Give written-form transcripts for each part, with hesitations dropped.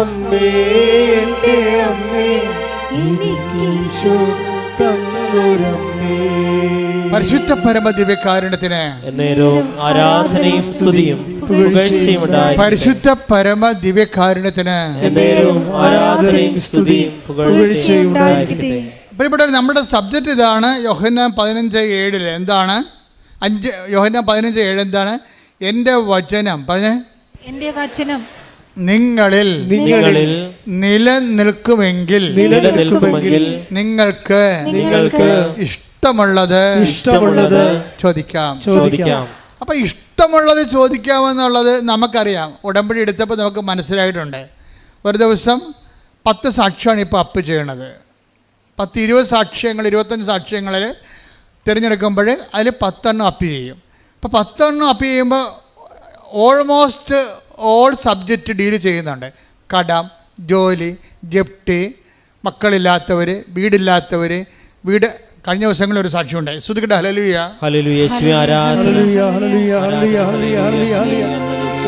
അമ്മേ എൻ്റെ അമ്മേ എനിക്കീശോ തന്നൊരമ്മേ. പരിശുദ്ധ പരമ ദിവ്യകാരുണ്യത്തിന് എന്നേരവും ആരാധനയും സ്തുതിയും പുകഴ്ചയും ഉണ്ടായിരിക്കട്ടെ. പരിശുദ്ധ പരമ ദിവ്യകാരുണ്യത്തിന് എന്നേരവും ആരാധനയും സ്തുതിയും പുകഴ്ചയും ഉണ്ടായിരിക്കട്ടെ. പ്രിയപ്പെട്ടവർ, നമ്മുടെ സബ്ജക്റ്റ് ഇതാണ്. യോഹന്നാൻ 15:7 എന്താണ്? യോഹന്നാൻ 15:7 എന്താണ്? എൻ്റെ വചനം പറഞ്ഞേ, എൻ്റെ വചനം നിങ്ങളിൽ നിലനിൽക്കുമെങ്കിൽ നിങ്ങൾക്ക് ഇഷ്ടമുള്ളത് ചോദിക്കാം. അപ്പൊ ഇഷ്ടമുള്ളത് ചോദിക്കാമെന്നുള്ളത് നമുക്കറിയാം. ഉടമ്പടി എടുത്തപ്പോൾ നമുക്ക് മനസ്സിലായിട്ടുണ്ട്. ഒരു ദിവസം 10 സാക്ഷ്യമാണ് ഇപ്പോൾ അപ്പ് ചെയ്യണത്. 10-20 സാക്ഷ്യങ്ങൾ, 25 സാക്ഷ്യങ്ങളിൽ തിരഞ്ഞെടുക്കുമ്പോൾ അതിൽ 10 അപ്പ് ചെയ്യും. അപ്പോൾ 10 അപ്പ് ചെയ്യുമ്പോൾ ഓൾമോസ്റ്റ് ഓൾ സബ്ജക്റ്റ് ഡീൽ ചെയ്യുന്നുണ്ട്. കടം, ജോലി, ജപ്തി, മക്കളില്ലാത്തവർ, വീടില്ലാത്തവർ, വീട്. കഴിഞ്ഞ ദിവസങ്ങളിൽ ഒരു സാക്ഷ്യമുണ്ടായി. ശ്രുതിക്കട്ടെ ഹല്ലേലൂയ. ഹല്ലേലൂയ. യേശുവേ ആരാധന. ഹല്ലേലൂയ ഹല്ലേലൂയ ഹല്ലേലൂയ ഹല്ലേലൂയ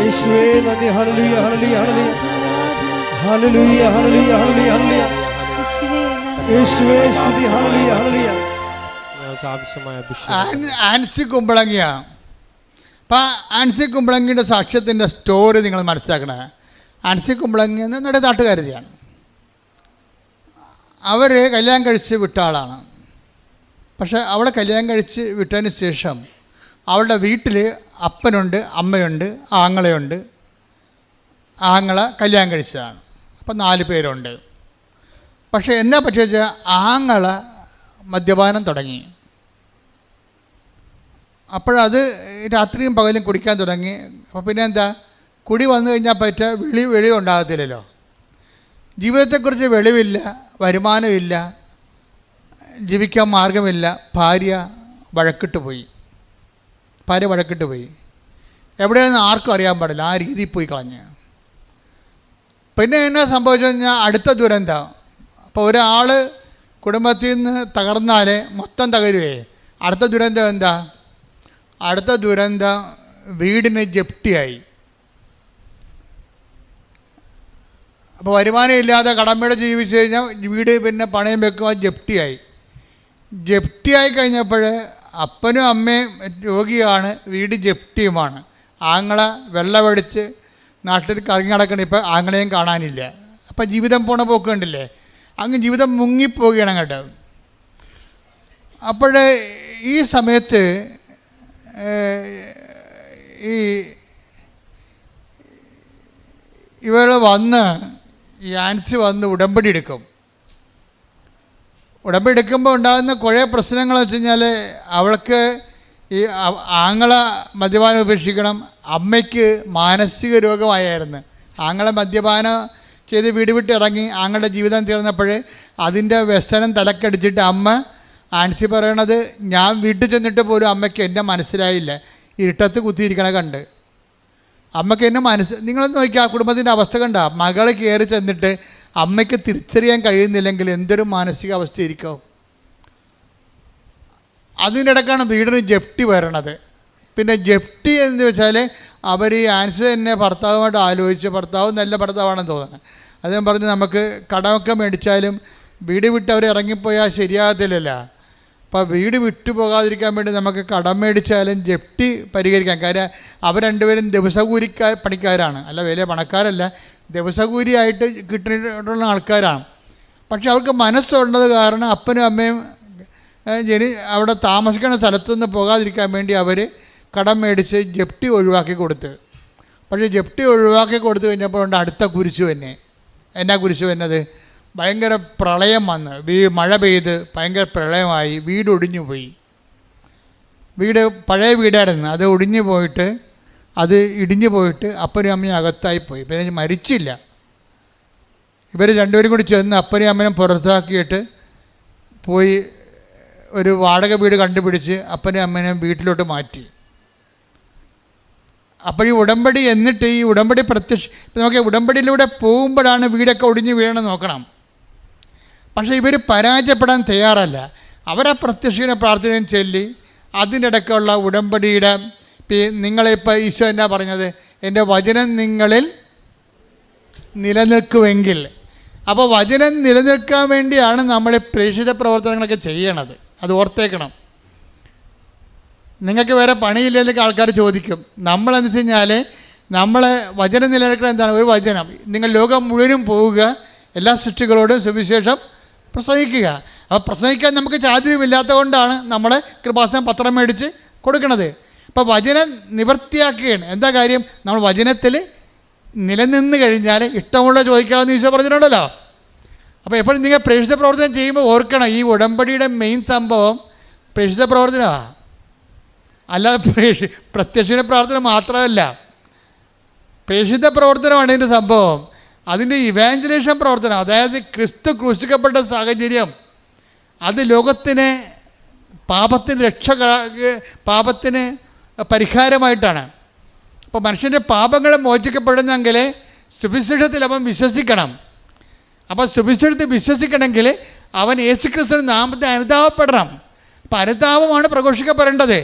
യേശുവേ നന്ദി. ഹല്ലേലൂയ ഹല്ലേലൂയ ഹല്ലേലൂയ ഹല്ലേലൂയ ഹല്ലേലൂയ യേശുവേ സ്തുതി. Hallelujah hallelujah. ഞങ്ങൾക്ക് ആവശ്യമായ അഭിഷേകം. ആൻസി കുമ്പളങ്ങിയ. അപ്പം ആൻസി കുമ്പളങ്ങിയുടെ സാക്ഷ്യത്തിൻ്റെ സ്റ്റോറി നിങ്ങൾ മനസ്സിലാക്കണേ. ആൻസി കുമ്പളങ്ങി എന്ന് നമ്മുടെ നാട്ടുകാരിയാണ്. അവർ കല്യാണം കഴിച്ച് വിട്ട ആളാണ്. പക്ഷേ അവളെ കല്യാണം കഴിച്ച് വിട്ടതിന് ശേഷം അവളുടെ വീട്ടിൽ അപ്പനുണ്ട്, അമ്മയുണ്ട്, ആങ്ങളയുണ്ട്. ആങ്ങള കല്യാണം കഴിച്ചതാണ്. അപ്പം 4 പേരുണ്ട്. പക്ഷേ എന്നാ പറ്റിയ വെച്ചാൽ ആങ്ങള മദ്യപാനം തുടങ്ങി. അപ്പോഴത് രാത്രിയും പകലും കുടിക്കാൻ തുടങ്ങി. അപ്പോൾ പിന്നെ എന്താ, കുടി വന്നു കഴിഞ്ഞാൽ വെളിവ് ഉണ്ടാകത്തില്ലല്ലോ. ജീവിതത്തെക്കുറിച്ച് വെളിവില്ല, വരുമാനമില്ല, ജീവിക്കാൻ മാർഗമില്ല. ഭാര്യ വഴക്കിട്ട് പോയി. എവിടെയാണെന്ന് ആർക്കും അറിയാൻ പാടില്ല. ആ രീതിയിൽ പോയി കളഞ്ഞ്. പിന്നെ എന്നാ സംഭവിച്ചു കഴിഞ്ഞാൽ അടുത്ത ദുരന്തം. അപ്പോൾ ഒരാൾ കുടുംബത്തിൽ നിന്ന് തകർന്നാൽ മൊത്തം തകരുവേ. അടുത്ത ദുരന്തം എന്താ? അടുത്ത ദുരന്തം വീടിന് ജപ്തിയായി. അപ്പോൾ വരുമാനം ഇല്ലാതെ കടമയുടെ ജീവിച്ചു കഴിഞ്ഞാൽ വീട് പിന്നെ പണയം വെക്കുക. ജപ്തിയായി കഴിഞ്ഞപ്പോൾ അപ്പനും അമ്മയും രോഗിയാണ്, വീട് ജപ്തിയുമാണ്. ആങ്ങള വെള്ളമടിച്ച് നാട്ടിൽ കറങ്ങി നടക്കണം. ഇപ്പോൾ ആങ്ങളെയും കാണാനില്ല. അപ്പം ജീവിതം പോണ പോക്ക് കണ്ടില്ലേ? അങ്ങ് ജീവിതം മുങ്ങിപ്പോവുകയാണ് കേട്ടോ. അപ്പോൾ ഈ സമയത്ത് ഈ ആൻസി വന്ന് ഉടമ്പടി എടുക്കും. ഉടമ്പടി എടുക്കുമ്പോൾ ഉണ്ടാകുന്ന കുറേ പ്രശ്നങ്ങൾ വെച്ച് കഴിഞ്ഞാൽ അവൾക്ക് ഈ ആങ്ങള മദ്യപാനം ഉപേക്ഷിക്കണം. അമ്മയ്ക്ക് മാനസിക രോഗമായിരുന്നു. ആങ്ങള മദ്യപാനം ചെയ്ത് വീട് വിട്ട് ഇറങ്ങി. ആങ്ങളുടെ ജീവിതം തീർന്നപ്പോൾ അതിൻ്റെ വ്യസനം തലക്കടിച്ചിട്ട് അമ്മ ആൻസി പറയണത്, ഞാൻ വീട്ടിൽ ചെന്നിട്ട് പോലും അമ്മയ്ക്ക് എന്നെ മനസ്സിലായില്ല. ഇരുട്ടത്ത് കുത്തിയിരിക്കണ കണ്ട് അമ്മയ്ക്ക് എന്നെ നിങ്ങളൊന്ന് നോക്കിയാൽ ആ കുടുംബത്തിൻ്റെ അവസ്ഥ കണ്ട. മകൾ കയറി ചെന്നിട്ട് അമ്മയ്ക്ക് തിരിച്ചറിയാൻ കഴിയുന്നില്ലെങ്കിൽ എന്തൊരു മാനസികാവസ്ഥയായിരിക്കും. അതിനിടക്കാണ് വീടിന് ജപ്തി വരണത്. പിന്നെ ജപ്തി എന്ന് വെച്ചാൽ അവർ ഈ ആൻസർ തന്നെ ഭർത്താവുമായിട്ട് ആലോചിച്ച്, ഭർത്താവ് നല്ല ഭർത്താവാണെന്ന് തോന്നുന്നത്. അദ്ദേഹം പറഞ്ഞ് നമുക്ക് കടമൊക്കെ മേടിച്ചാലും വീട് വിട്ട് അവർ ഇറങ്ങിപ്പോയാൽ ശരിയാകത്തില്ലല്ലോ. അപ്പോൾ വീട് വിട്ടു പോകാതിരിക്കാൻ വേണ്ടി നമുക്ക് കടം മേടിച്ചാലും ജപ്തി പരിഹരിക്കാം. കാര്യം അവർ രണ്ടുപേരും ദിവസകൂലി പണിക്കാരാണ്, അല്ല വലിയ പണക്കാരല്ല, ദിവസകൂലിയായിട്ട് കിട്ടിയിട്ടുള്ള ആൾക്കാരാണ്. പക്ഷെ അവർക്ക് മനസ്സുള്ളത് കാരണം അപ്പനും അമ്മയും അവിടെ താമസിക്കുന്ന സ്ഥലത്തുനിന്ന് പോകാതിരിക്കാൻ വേണ്ടി അവർ കടം മേടിച്ച് ജപ്തി ഒഴിവാക്കി കൊടുത്ത്. പക്ഷേ ജപ്തി ഒഴിവാക്കി കൊടുത്തു കഴിഞ്ഞപ്പോൾ ഉണ്ട് അടുത്ത കുരിശു തന്നെ. എന്നാ കുരിശു വന്നത്? ഭയങ്കര പ്രളയം വന്ന് മഴ പെയ്ത് ഭയങ്കര പ്രളയമായി. വീട് ഒടിഞ്ഞു പോയി. വീട് പഴയ വീടായിരുന്നു, അത് ഒടിഞ്ഞു പോയിട്ട്, അത് ഇടിഞ്ഞു പോയിട്ട് അപ്പനും അമ്മയും അകത്തായിപ്പോയി. പിന്നെ മരിച്ചില്ല. ഇവർ രണ്ടുപേരും കൂടി ചെന്ന് അപ്പനും അമ്മനും പുറത്താക്കിയിട്ട് പോയി ഒരു വാടക വീട് കണ്ടുപിടിച്ച് അപ്പനും അമ്മനും വീട്ടിലോട്ട് മാറ്റി. അപ്പോൾ ഈ ഉടമ്പടി എന്നിട്ട് ഈ ഉടമ്പടി നമുക്ക് ഉടമ്പടിയിലൂടെ പോകുമ്പോഴാണ് വീടൊക്കെ ഒടിഞ്ഞു വീഴണം നോക്കണം. പക്ഷേ ഇവർ പരാജയപ്പെടാൻ തയ്യാറല്ല. അവരാ പ്രത്യക്ഷീണ പ്രാർത്ഥനയും ചൊല്ലി അതിനിടയ്ക്കുള്ള ഉടമ്പടിയുടെ നിങ്ങളിപ്പോൾ ഈശോ എന്നാ പറഞ്ഞത്? എൻ്റെ വചനം നിങ്ങളിൽ നിലനിൽക്കുമെങ്കിൽ. അപ്പോൾ വചനം നിലനിൽക്കാൻ വേണ്ടിയാണ് നമ്മൾ പ്രേക്ഷിത പ്രവർത്തനങ്ങളൊക്കെ ചെയ്യണത്. അത് ഓർത്തേക്കണം. നിങ്ങൾക്ക് വേറെ പണിയില്ലെന്നൊക്കെ ആൾക്കാർ ചോദിക്കും. നമ്മളെന്ന് വെച്ച് കഴിഞ്ഞാൽ നമ്മൾ വചനം നിലനിൽക്കണം എന്താണ്? ഒരു വചനം. നിങ്ങൾ ലോകം മുഴുവനും പോവുക, എല്ലാ സൃഷ്ടികളോടും സുവിശേഷം പ്രസംഗിക്കുക. അപ്പോൾ പ്രസംഗിക്കാൻ നമുക്ക് ചാതുര്യമില്ലാത്തത് കൊണ്ടാണ് നമ്മൾ കൃപാസനം പത്രം മേടിച്ച് കൊടുക്കണത്. അപ്പോൾ വചനം നിവർത്തിയാക്കുകയാണ്. എന്താ കാര്യം? നമ്മൾ വചനത്തിൽ നിലനിന്ന് കഴിഞ്ഞാൽ ഇഷ്ടമുള്ള ചോദിക്കാമെന്ന് ഈശോ പറഞ്ഞിട്ടുണ്ടല്ലോ. അപ്പോൾ എപ്പോഴും നിങ്ങൾ പ്രേക്ഷിത പ്രവർത്തനം ചെയ്യുമ്പോൾ ഓർക്കണം, ഈ ഉടമ്പടിയുടെ മെയിൻ സംഭവം പ്രേക്ഷിത പ്രവർത്തനമാണ്. അല്ലാതെ പ്രത്യക്ഷ പ്രാർത്ഥന മാത്രമല്ല, പ്രേക്ഷിത പ്രവർത്തനമാണ് ഇതിൻ്റെ സംഭവം. അതിൻ്റെ ഇവാഞ്ചലേഷൻ പ്രവർത്തനം, അതായത് ക്രിസ്തു ക്രൂശിക്കപ്പെട്ട സാഹചര്യം, അത് ലോകത്തിന് പാപത്തിന് പരിഹാരമായിട്ടാണ്. അപ്പോൾ മനുഷ്യൻ്റെ പാപങ്ങൾ മോചിക്കപ്പെടുന്നെങ്കിൽ സുവിശേഷത്തിൽ അവൻ വിശ്വസിക്കണം. അപ്പോൾ സുവിശേഷത്തിൽ വിശ്വസിക്കണമെങ്കിൽ അവൻ യേശുക്രിസ്തുവിന്റെ നാമത്തെ അനുതാപപ്പെടണം. അപ്പം അനുതാപമാണ് പ്രഘോഷിക്കപ്പെടേണ്ടത്.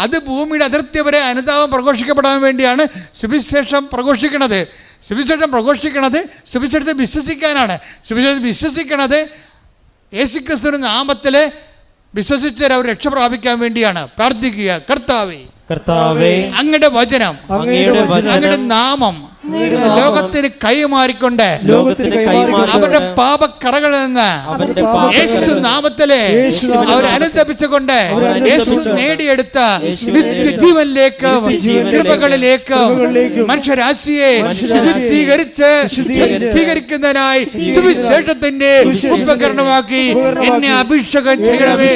അത് ഭൂമിയുടെ അതിർത്തി വരെ അനുതാപം പ്രഘോഷിക്കപ്പെടാൻ വേണ്ടിയാണ് സുവിശേഷം പ്രഘോഷിക്കുന്നത്. സുവിശേഷത്തെ വിശ്വസിക്കാനാണ്. സുവിശേഷം വിശ്വസിക്കണത് യേശുക്രിസ്തുവിന്റെ നാമത്തിൽ വിശ്വസിച്ചവർ അവർ രക്ഷ പ്രാപിക്കാൻ വേണ്ടിയാണ്. പ്രാർത്ഥിക്കുക, കർത്താവേ അങ്ങയുടെ വചനം, അങ്ങയുടെ നാമം ലോകത്തിന് കൈമാറിക്കൊണ്ട് അവരുടെ പാപക്കറകളിൽ നിന്ന് യേശു നാമത്തിലെ അവർ അനുദപിച്ചുകൊണ്ട് യേശു നേടിയെടുത്ത നിത്യജീവനിലേക്കും കൃപകളിലേക്കും മനുഷ്യരാശിയെ ശുദ്ധീകരിക്കുന്നതിനായി സുവിശേഷത്തിന്റെ ഉപകരണമാക്കി എന്നെ അഭിഷേകം ചെയ്യണമേ.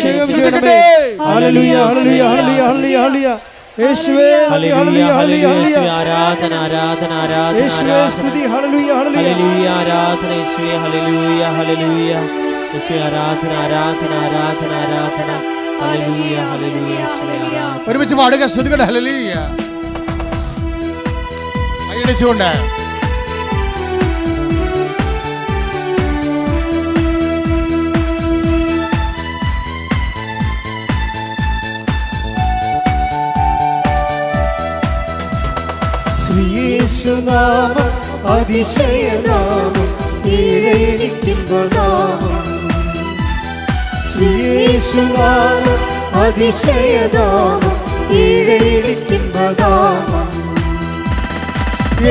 യേശുവേ ഹല്ലേലൂയ ഹല്ലേലൂയ ആരാധന ആരാധന ആരാധന യേശുവേ സ്തുതി ഹല്ലേലൂയ ഹല്ലേലൂയ ആരാധന യേശുവേ ഹല്ലേലൂയ ഹല്ലേലൂയ യേശുവേ ആരാധന ആരാധന ആരാധന ആരാധന ഹല്ലേലൂയ ഹല്ലേലൂയ യേശുവേ ആരാധന. ഒരുമിച്ച് പാടുക, സ്തുതിക്കട്ടെ. ഹല്ലേലൂയ. കൈയടിച്ചുകൊണ്ട് യേശുനാമം അതിശയനാമം ഈഴേനിക്കുമ്പനാമം. യേശുനാമം അതിശയനാമം ഈഴേനിക്കുമ്പനാമം.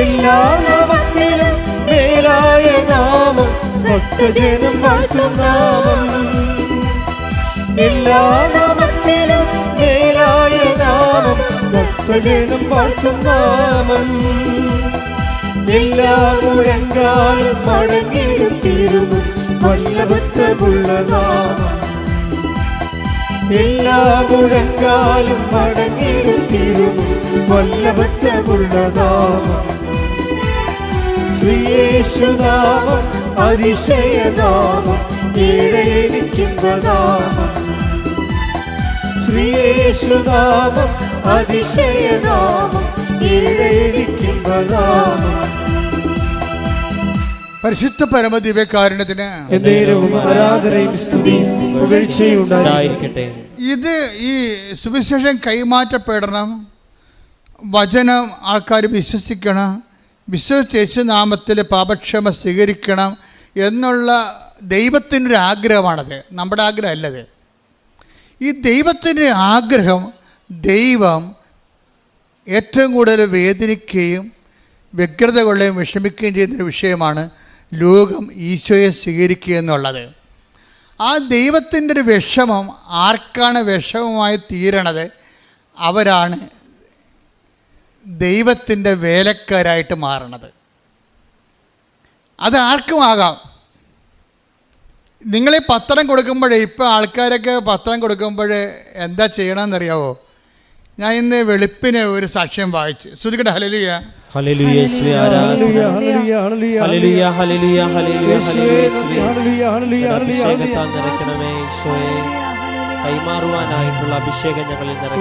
എല്ലാ നാമത്തിലും മേലായ നാമം ഭക്തജനം വാഴ്ത്തും നാമം. എല്ലാ നാമത്തിലും മേലായ നാമം ഭക്തജനം വാഴ്ത്തും നാമം. എല്ലാ മുഴങ്കാലും മടങ്ങിടുത്തിരുമും വല്ലഭത്വമുള്ള നാമം. എല്ലാ മുഴങ്കാലും മടങ്ങിടുത്തിരുമും വല്ലഭത്വമുള്ള നാമം. ശ്രീയേശുനാമം അതിശയനാമം ഈഴേനിക്കുമ്പനാമം. ശ്രീയേശുനാമം അതിശയനാമം ഈഴേനിക്കുമ്പനാമം. പരിശുദ്ധ പരമദിവ്യകാരുണ്യത്തിന് ആരാധനയും സ്തുതിയും പുകഴ്ചയും ഉണ്ടായിരിക്കട്ടെ. ഇത് ഈ സുവിശേഷം കൈമാറ്റപ്പെടണം, വചനം ആൾക്കാർ വിശ്വസിക്കണം, വിശ്വസിച്ച് യേശുനാമത്തിൽ പാപക്ഷമ സ്വീകരിക്കണം എന്നുള്ള ദൈവത്തിൻ്റെ ആഗ്രഹമാണത്. നമ്മുടെ ആഗ്രഹമല്ലത്. ഈ ദൈവത്തിൻ്റെ ആഗ്രഹം ദൈവം ഏറ്റവും കൂടുതൽ വേദനിക്കുകയും വ്യഗ്രത കൊള്ളുകയും വിഷമിക്കുകയും ചെയ്യുന്നൊരു വിഷയമാണ് ലോകം ഈശോയെ സ്വീകരിക്കുക എന്നുള്ളത്. ആ ദൈവത്തിൻ്റെ ഒരു വിഷമം ആർക്കാണ് വിഷമമായി തീരണത്? അവരാണ് ദൈവത്തിൻ്റെ വേലക്കാരായിട്ട് മാറണത്. അത് ആർക്കുമാകാം. നിങ്ങളീ പത്രം കൊടുക്കുമ്പോഴേ, ഇപ്പോൾ ആൾക്കാരൊക്കെ പത്രം കൊടുക്കുമ്പോൾ എന്താ ചെയ്യണമെന്നറിയാവോ? ഞാൻ ഇന്ന് വെളുപ്പിന് ഒരു സാക്ഷ്യം വായിച്ചു. ശ്രുതിക്കട്ടെ. ഹല്ലേലൂയ ഹല്ലേലൂയ യേശുവേ ആരാധന ഹല്ലേലൂയ ഹല്ലേലൂയ ഹല്ലേലൂയ ഹല്ലേലൂയ അഭിഷേകത്താൽ നിറയ്ക്കണമേ ഈശോയെ. കൈമാറുവാനായിട്ടുള്ള അഭിഷേകം ഞങ്ങളിൽ നിറയ്ക്കണമേ.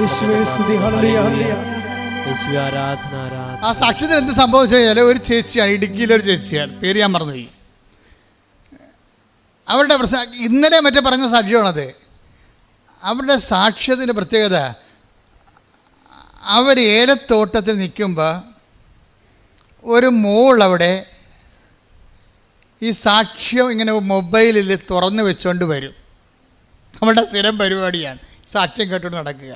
യേശുവേ ആരാധന ആരാധന. ആ സാക്ഷ്യത്തിൽ എന്ത് സംഭവിച്ചു കഴിഞ്ഞാൽ, ഒരു ചേച്ചിയാണ്, ഇടുക്കിയിലൊരു ചേച്ചിയാണ്, പേര് ഞാൻ മറന്നുപോയി. അവരുടെ ഇന്നലെ മറ്റേ പറഞ്ഞ സാക്ഷ്യമാണത്. അവരുടെ സാക്ഷ്യത്തിൻ്റെ പ്രത്യേകത, അവർ ഏലത്തോട്ടത്തിൽ നിൽക്കുമ്പോൾ ഒരു മോൾ അവിടെ ഈ സാക്ഷ്യം ഇങ്ങനെ മൊബൈലിൽ തുറന്ന് വെച്ചുകൊണ്ട് വരും. നമ്മുടെ സ്ഥിരം പരിപാടിയാണ് സാക്ഷ്യം കേട്ടുകൊണ്ട് നടക്കുക.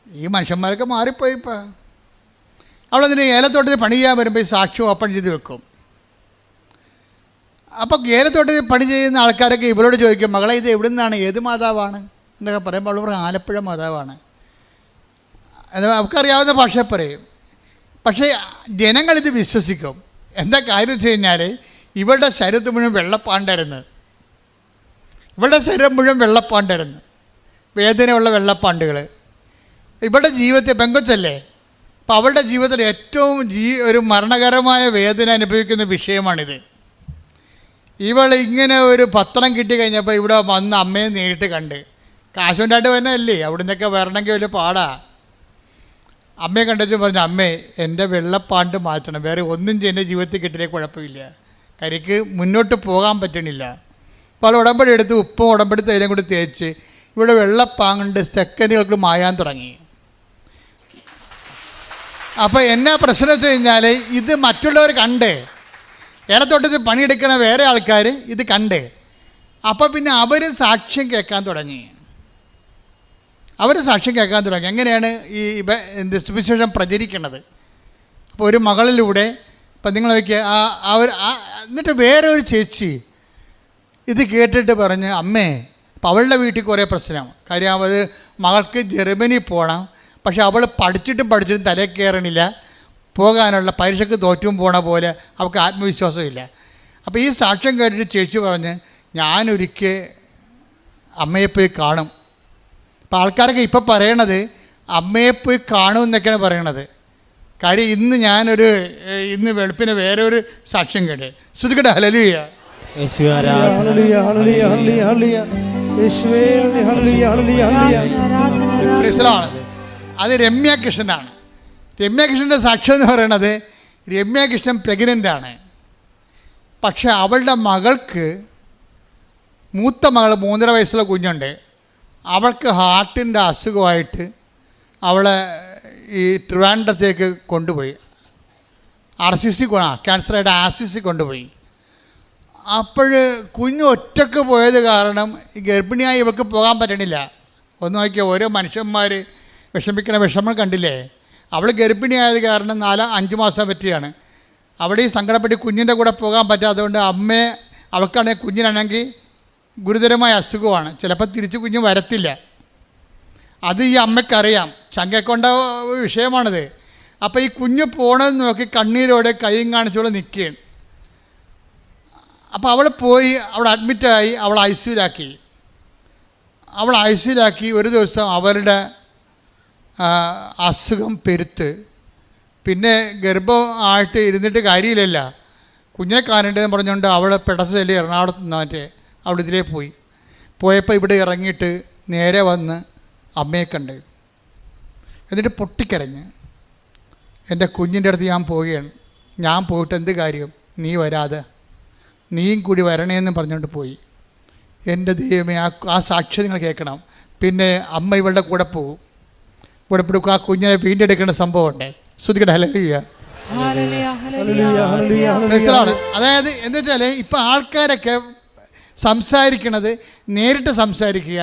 ഈ മനുഷ്യന്മാരൊക്കെ മാറിപ്പോയി. ഇപ്പോൾ അവളതിന് ഏലത്തോട്ടത്തിൽ പണി ചെയ്യാൻ വരുമ്പോൾ ഈ സാക്ഷ്യം ഓപ്പൺ ചെയ്ത് വെക്കും. അപ്പോൾ ഏലത്തോട്ടത്തിൽ പണി ചെയ്യുന്ന ആൾക്കാരൊക്കെ ഇവരോട് ചോദിക്കും, മകളെ ഇത് എവിടെ നിന്നാണ്, ഏത് മാതാവാണ് എന്നൊക്കെ പറയുമ്പോൾ അവൾ പറയും ആലപ്പുഴ മാതാവാണ്. അത് അവർക്കറിയാവുന്ന ഭാഷ പറയും. പക്ഷേ ജനങ്ങളിത് വിശ്വസിക്കും. എന്താ കാര്യം വെച്ച് കഴിഞ്ഞാൽ ഇവളുടെ ശരീരത്ത് മുഴുവൻ വെള്ളപ്പാണ്ടായിരുന്നു. ഇവളുടെ ശരീരം മുഴുവൻ വെള്ളപ്പാണ്ടായിരുന്നു, വേദനയുള്ള വെള്ളപ്പാണ്ടുകൾ. ഇവളുടെ ജീവിതത്തെ പെങ്കൊച്ചല്ലേ, അപ്പം അവളുടെ ജീവിതത്തിൽ ഏറ്റവും ഒരു മരണകരമായ വേദന അനുഭവിക്കുന്ന വിഷയമാണിത്. ഇവൾ ഇങ്ങനെ ഒരു പത്രം കിട്ടിക്കഴിഞ്ഞപ്പോൾ ഇവിടെ വന്ന് അമ്മയെ നേരിട്ട് കണ്ട്, കാശുണ്ടായിട്ട് വന്നതല്ലേ, അവിടെ നിന്നൊക്കെ വരണമെങ്കിൽ വലിയ പാടാ. അമ്മയെ കണ്ടിട്ട് പറഞ്ഞു, അമ്മേ എൻ്റെ വെള്ളപ്പാണ്ട് മാറ്റണം, വേറെ ഒന്നും എൻ്റെ ജീവിതത്തിൽ കിട്ടിയില്ലേ കുഴപ്പമില്ല, കരിക്ക് മുന്നോട്ട് പോകാൻ പറ്റണില്ല. അപ്പോൾ അവൾ ഉടമ്പടി എടുത്ത് ഉപ്പും ഉടമ്പടി തൈലം കൂടി തേച്ച് ഇവിടെ വെള്ളപ്പാങ്ങണ്ട് സെക്കൻഡുകൾക്ക് മായാൻ തുടങ്ങി. അപ്പോൾ എന്നാ പ്രശ്നം വെച്ച് കഴിഞ്ഞാൽ ഇത് മറ്റുള്ളവർ കണ്ട്, ഏലത്തോട്ടത്തിൽ പണിയെടുക്കണ വേറെ ആൾക്കാർ ഇത് കണ്ട്, അപ്പോൾ പിന്നെ അവർ സാക്ഷ്യം കേൾക്കാൻ തുടങ്ങി. എങ്ങനെയാണ് ഈ സുവിശേഷം പ്രചരിക്കുന്നത്? അപ്പോൾ ഒരു മകളിലൂടെ ഇപ്പം നിങ്ങൾ വയ്ക്കുക എന്നിട്ട് വേറെ ഒരു ചേച്ചി ഇത് കേട്ടിട്ട് പറഞ്ഞ്, അമ്മേ, അപ്പോൾ അവളുടെ വീട്ടിൽ കുറേ പ്രശ്നം. കാര്യം അത് മകൾക്ക് ജർമ്മനി പോകണം, പക്ഷെ അവൾ പഠിച്ചിട്ടും തലയിൽ കയറണില്ല, പോകാനുള്ള പരീക്ഷയ്ക്ക് തോറ്റും പോണ പോലെ അവൾക്ക് ആത്മവിശ്വാസമില്ല. അപ്പോൾ ഈ സാക്ഷ്യം കേട്ടിട്ട് ചേച്ചി പറഞ്ഞ്, ഞാനൊരിക്കൽ അമ്മയെ പോയി കാണും. അപ്പോൾ ആൾക്കാരൊക്കെ ഇപ്പോൾ പറയണത് അമ്മയെ പോയി കാണുമെന്നൊക്കെയാണ് പറയണത്. കാര്യം ഇന്ന് വെളുപ്പിന് വേറെ ഒരു സാക്ഷ്യം കേട്ട് ശ്രുതികട്ടെ. ഹല്ലേലൂയ. അത് രമ്യ കൃഷ്ണനാണ്. രമ്യ കൃഷ്ണൻ്റെ സാക്ഷ്യം എന്ന് പറയണത്, രമ്യ കൃഷ്ണൻ പ്രഗ്നൻ്റാണ്. പക്ഷെ അവളുടെ മകൾക്ക്, മൂത്ത മകൾ 3.5 വയസ്സുള്ള കുഞ്ഞുണ്ട്, അവൾക്ക് ഹാർട്ടിൻ്റെ അസുഖമായിട്ട് അവളെ ഈ ട്രിവാൻഡ്രത്തേക്ക് കൊണ്ടുപോയി. RCC ക്യാൻസറായിട്ട് RCC കൊണ്ടുപോയി. അപ്പോൾ കുഞ്ഞ് ഒറ്റക്ക് പോയത് കാരണം ഈ ഗർഭിണിയായി ഇവൾക്ക് പോകാൻ പറ്റണില്ല. ഒന്ന് നോക്കിയാൽ ഓരോ മനുഷ്യന്മാർ വിഷമിക്കണ വിഷമം കണ്ടില്ലേ. അവൾ ഗർഭിണിയായത് കാരണം 4-5 മാസം പറ്റിയാണ്. അവിടെ ഈ സങ്കടപ്പെട്ട് കുഞ്ഞിൻ്റെ കൂടെ പോകാൻ പറ്റാത്തതുകൊണ്ട് അവൾക്കാണെങ്കിൽ കുഞ്ഞിനാണെങ്കിൽ ഗുരുതരമായ അസുഖമാണ്, ചിലപ്പോൾ തിരിച്ച് കുഞ്ഞ് വരത്തില്ല. അത് ഈ അമ്മയ്ക്കറിയാം, ചങ്കക്കൊണ്ട വിഷയമാണിത്. അപ്പോൾ ഈ കുഞ്ഞ് പോകണമെന്ന് നോക്കി കണ്ണീരോടെ കൈയും കാണിച്ചോടെ നിൽക്കുകയാണ്. അപ്പോൾ അവൾ പോയി, അവിടെ അഡ്മിറ്റായി, അവൾ ഐ സിയിലാക്കി. ഒരു ദിവസം അവളുടെ അസുഖം പെരുത്ത്, പിന്നെ ഗർഭമായിട്ട് ഇരുന്നിട്ട് കാര്യമില്ലല്ല, കുഞ്ഞിനെ കാണേണ്ടതെന്ന് പറഞ്ഞുകൊണ്ട് അവൾ പെടസല്ലേ എറണാകുളത്ത് നിന്നിട്ട് അവിടെ ഇതിലേ പോയപ്പോൾ ഇവിടെ ഇറങ്ങിയിട്ട് നേരെ വന്ന് അമ്മയെ കണ്ട്, എന്നിട്ട് പൊട്ടിക്കരഞ്ഞ്, എൻ്റെ കുഞ്ഞിൻ്റെ അടുത്ത് ഞാൻ പോവുകയാണ്, ഞാൻ പോയിട്ട് എന്ത് കാര്യം, നീ വരാതെ നീയും കൂടി വരണേന്ന് പറഞ്ഞുകൊണ്ട് പോയി. എൻ്റെ ദൈവമേ, ആ സാക്ഷ്യം നിങ്ങൾ കേൾക്കണം. പിന്നെ അമ്മ ഇവളുടെ കൂടെ പോകും, ആ കുഞ്ഞിനെ വീണ്ടെടുക്കേണ്ട സംഭവമുണ്ടേ. ശ്രുതികട്ടെ. ഹല്ലേലൂയ. അതായത് എന്താ വെച്ചാൽ ഇപ്പം ആൾക്കാരൊക്കെ സംസാരിക്കണത് നേരിട്ട് സംസാരിക്കുക,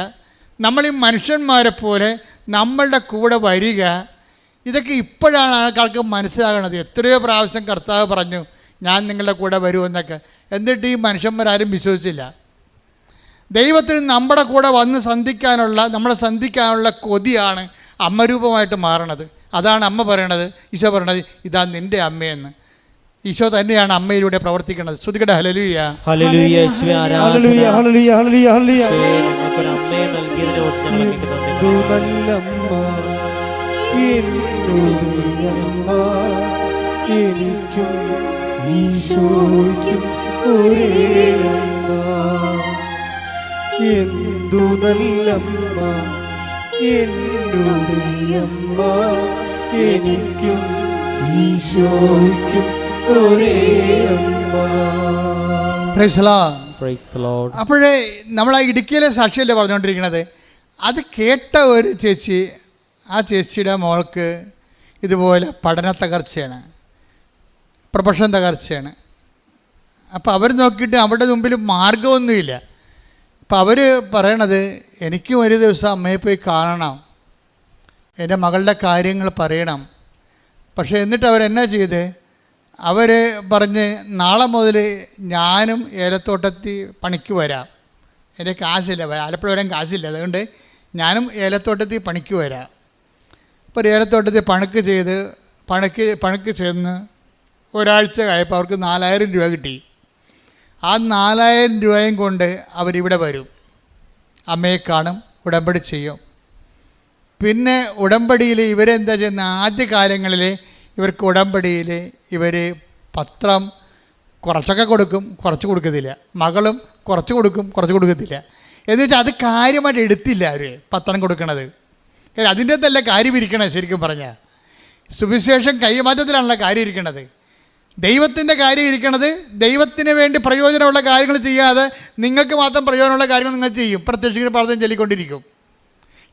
നമ്മൾ ഈ മനുഷ്യന്മാരെ പോലെ നമ്മളുടെ കൂടെ വരിക, ഇതൊക്കെ ഇപ്പോഴാണ് ആൾക്കാർക്ക് മനസ്സിലാകണത്. എത്രയോ പ്രാവശ്യം കർത്താവ് പറഞ്ഞു ഞാൻ നിങ്ങളുടെ കൂടെ വരുമെന്നൊക്കെ, എന്നിട്ട് ഈ മനുഷ്യന്മാരാരും വിശ്വസിച്ചില്ല. ദൈവത്തിന് നമ്മുടെ കൂടെ വന്ന് നമ്മളെ സന്ധിക്കാനുള്ള കൊതിയാണ് അമ്മരൂപമായിട്ട് മാറണത്. അതാണ് അമ്മ പറയണത്, ഈശോ പറയണത്, ഇതാ നിൻ്റെ അമ്മയെന്ന്. ഈശോ തന്നെയാണ് അമ്മയിലൂടെ പ്രവർത്തിക്കുന്നത്. ശ്രുതികട്ടെ. ഹല്ലേലൂയ. ഹല്ലേലൂയ. യേശുവേ ആരാധന. ഹല്ലേലൂയ. ഹല്ലേലൂയ. ഹല്ലേലൂയ. എനിക്കും ഈശോയ്ക്കും ഒരേ അമ്മ, എന്തു നല്ലമ്മ, എന്നുടെ അമ്മ, എനിക്കും ഈശോയ്ക്കും ഒരേ അമ്മ. അപ്പോഴേ നമ്മൾ ആ ഇടുക്കിയിലെ സാക്ഷിയല്ലേ പറഞ്ഞുകൊണ്ടിരിക്കുന്നത്. അത് കേട്ട ഒരു ചേച്ചി, ആ ചേച്ചിയുടെ മോൾക്ക് ഇതുപോലെ പഠന തകർച്ചയാണ്, പ്രൊഫഷൻ തകർച്ചയാണ്. അപ്പോൾ അവർ നോക്കിയിട്ട് അവരുടെ മുമ്പിൽ മാർഗമൊന്നുമില്ല. അപ്പോൾ അവർ പറയണത്, എനിക്കും ഒരു ദിവസം അമ്മയെ പോയി കാണണം, എൻ്റെ മകളുടെ കാര്യങ്ങൾ പറയണം. പക്ഷേ എന്നിട്ട് അവരെന്നാ ചെയ്ത്, അവർ പറഞ്ഞ് നാളെ മുതൽ ഞാനും ഏലത്തോട്ടത്തിൽ പണിക്ക് വരാം, എൻ്റെ കാശില്ല, ആലപ്പുഴ വരാൻ കാശില്ല, അതുകൊണ്ട് ഞാനും ഏലത്തോട്ടത്തിൽ പണിക്ക് വരാം. അപ്പോൾ ഏലത്തോട്ടത്തിൽ പണിക്ക് ചെന്ന് ഒരാഴ്ച കഴിയപ്പോൾ അവർക്ക് 4000 രൂപ കിട്ടി. ആ 4000 രൂപയും കൊണ്ട് അവരിവിടെ വരും, അമ്മയെ കാണും, ഉടമ്പടി ചെയ്യും. പിന്നെ ഉടമ്പടിയിൽ ഇവരെന്താ ചെയ്യുന്ന, ആദ്യ കാലങ്ങളിൽ ഇവർക്ക് ഉടമ്പടിയിൽ ഇവർ പത്രം കുറച്ചൊക്കെ കൊടുക്കും, കുറച്ച് കൊടുക്കത്തില്ല. മകളും കുറച്ച് കൊടുക്കും, കുറച്ച് കൊടുക്കത്തില്ല. എന്നിട്ട് അത് കാര്യമായിട്ട് എടുത്തില്ല അവർ പത്രം കൊടുക്കണത്. കാര്യം അതിൻ്റെ അകത്തല്ല കാര്യം ഇരിക്കണത്. ശരിക്കും പറഞ്ഞാൽ സുവിശേഷം കൈമാറ്റത്തിലാണല്ലോ കാര്യം ഇരിക്കണത്. ദൈവത്തിൻ്റെ കാര്യം ഇരിക്കണത്, ദൈവത്തിന് വേണ്ടി പ്രയോജനമുള്ള കാര്യങ്ങൾ ചെയ്യാതെ നിങ്ങൾക്ക് മാത്രം പ്രയോജനമുള്ള കാര്യങ്ങൾ നിങ്ങൾ ചെയ്യും, പ്രത്യക്ഷത്തിന് പ്രാർത്ഥന ചൊല്ലിക്കൊണ്ടിരിക്കും.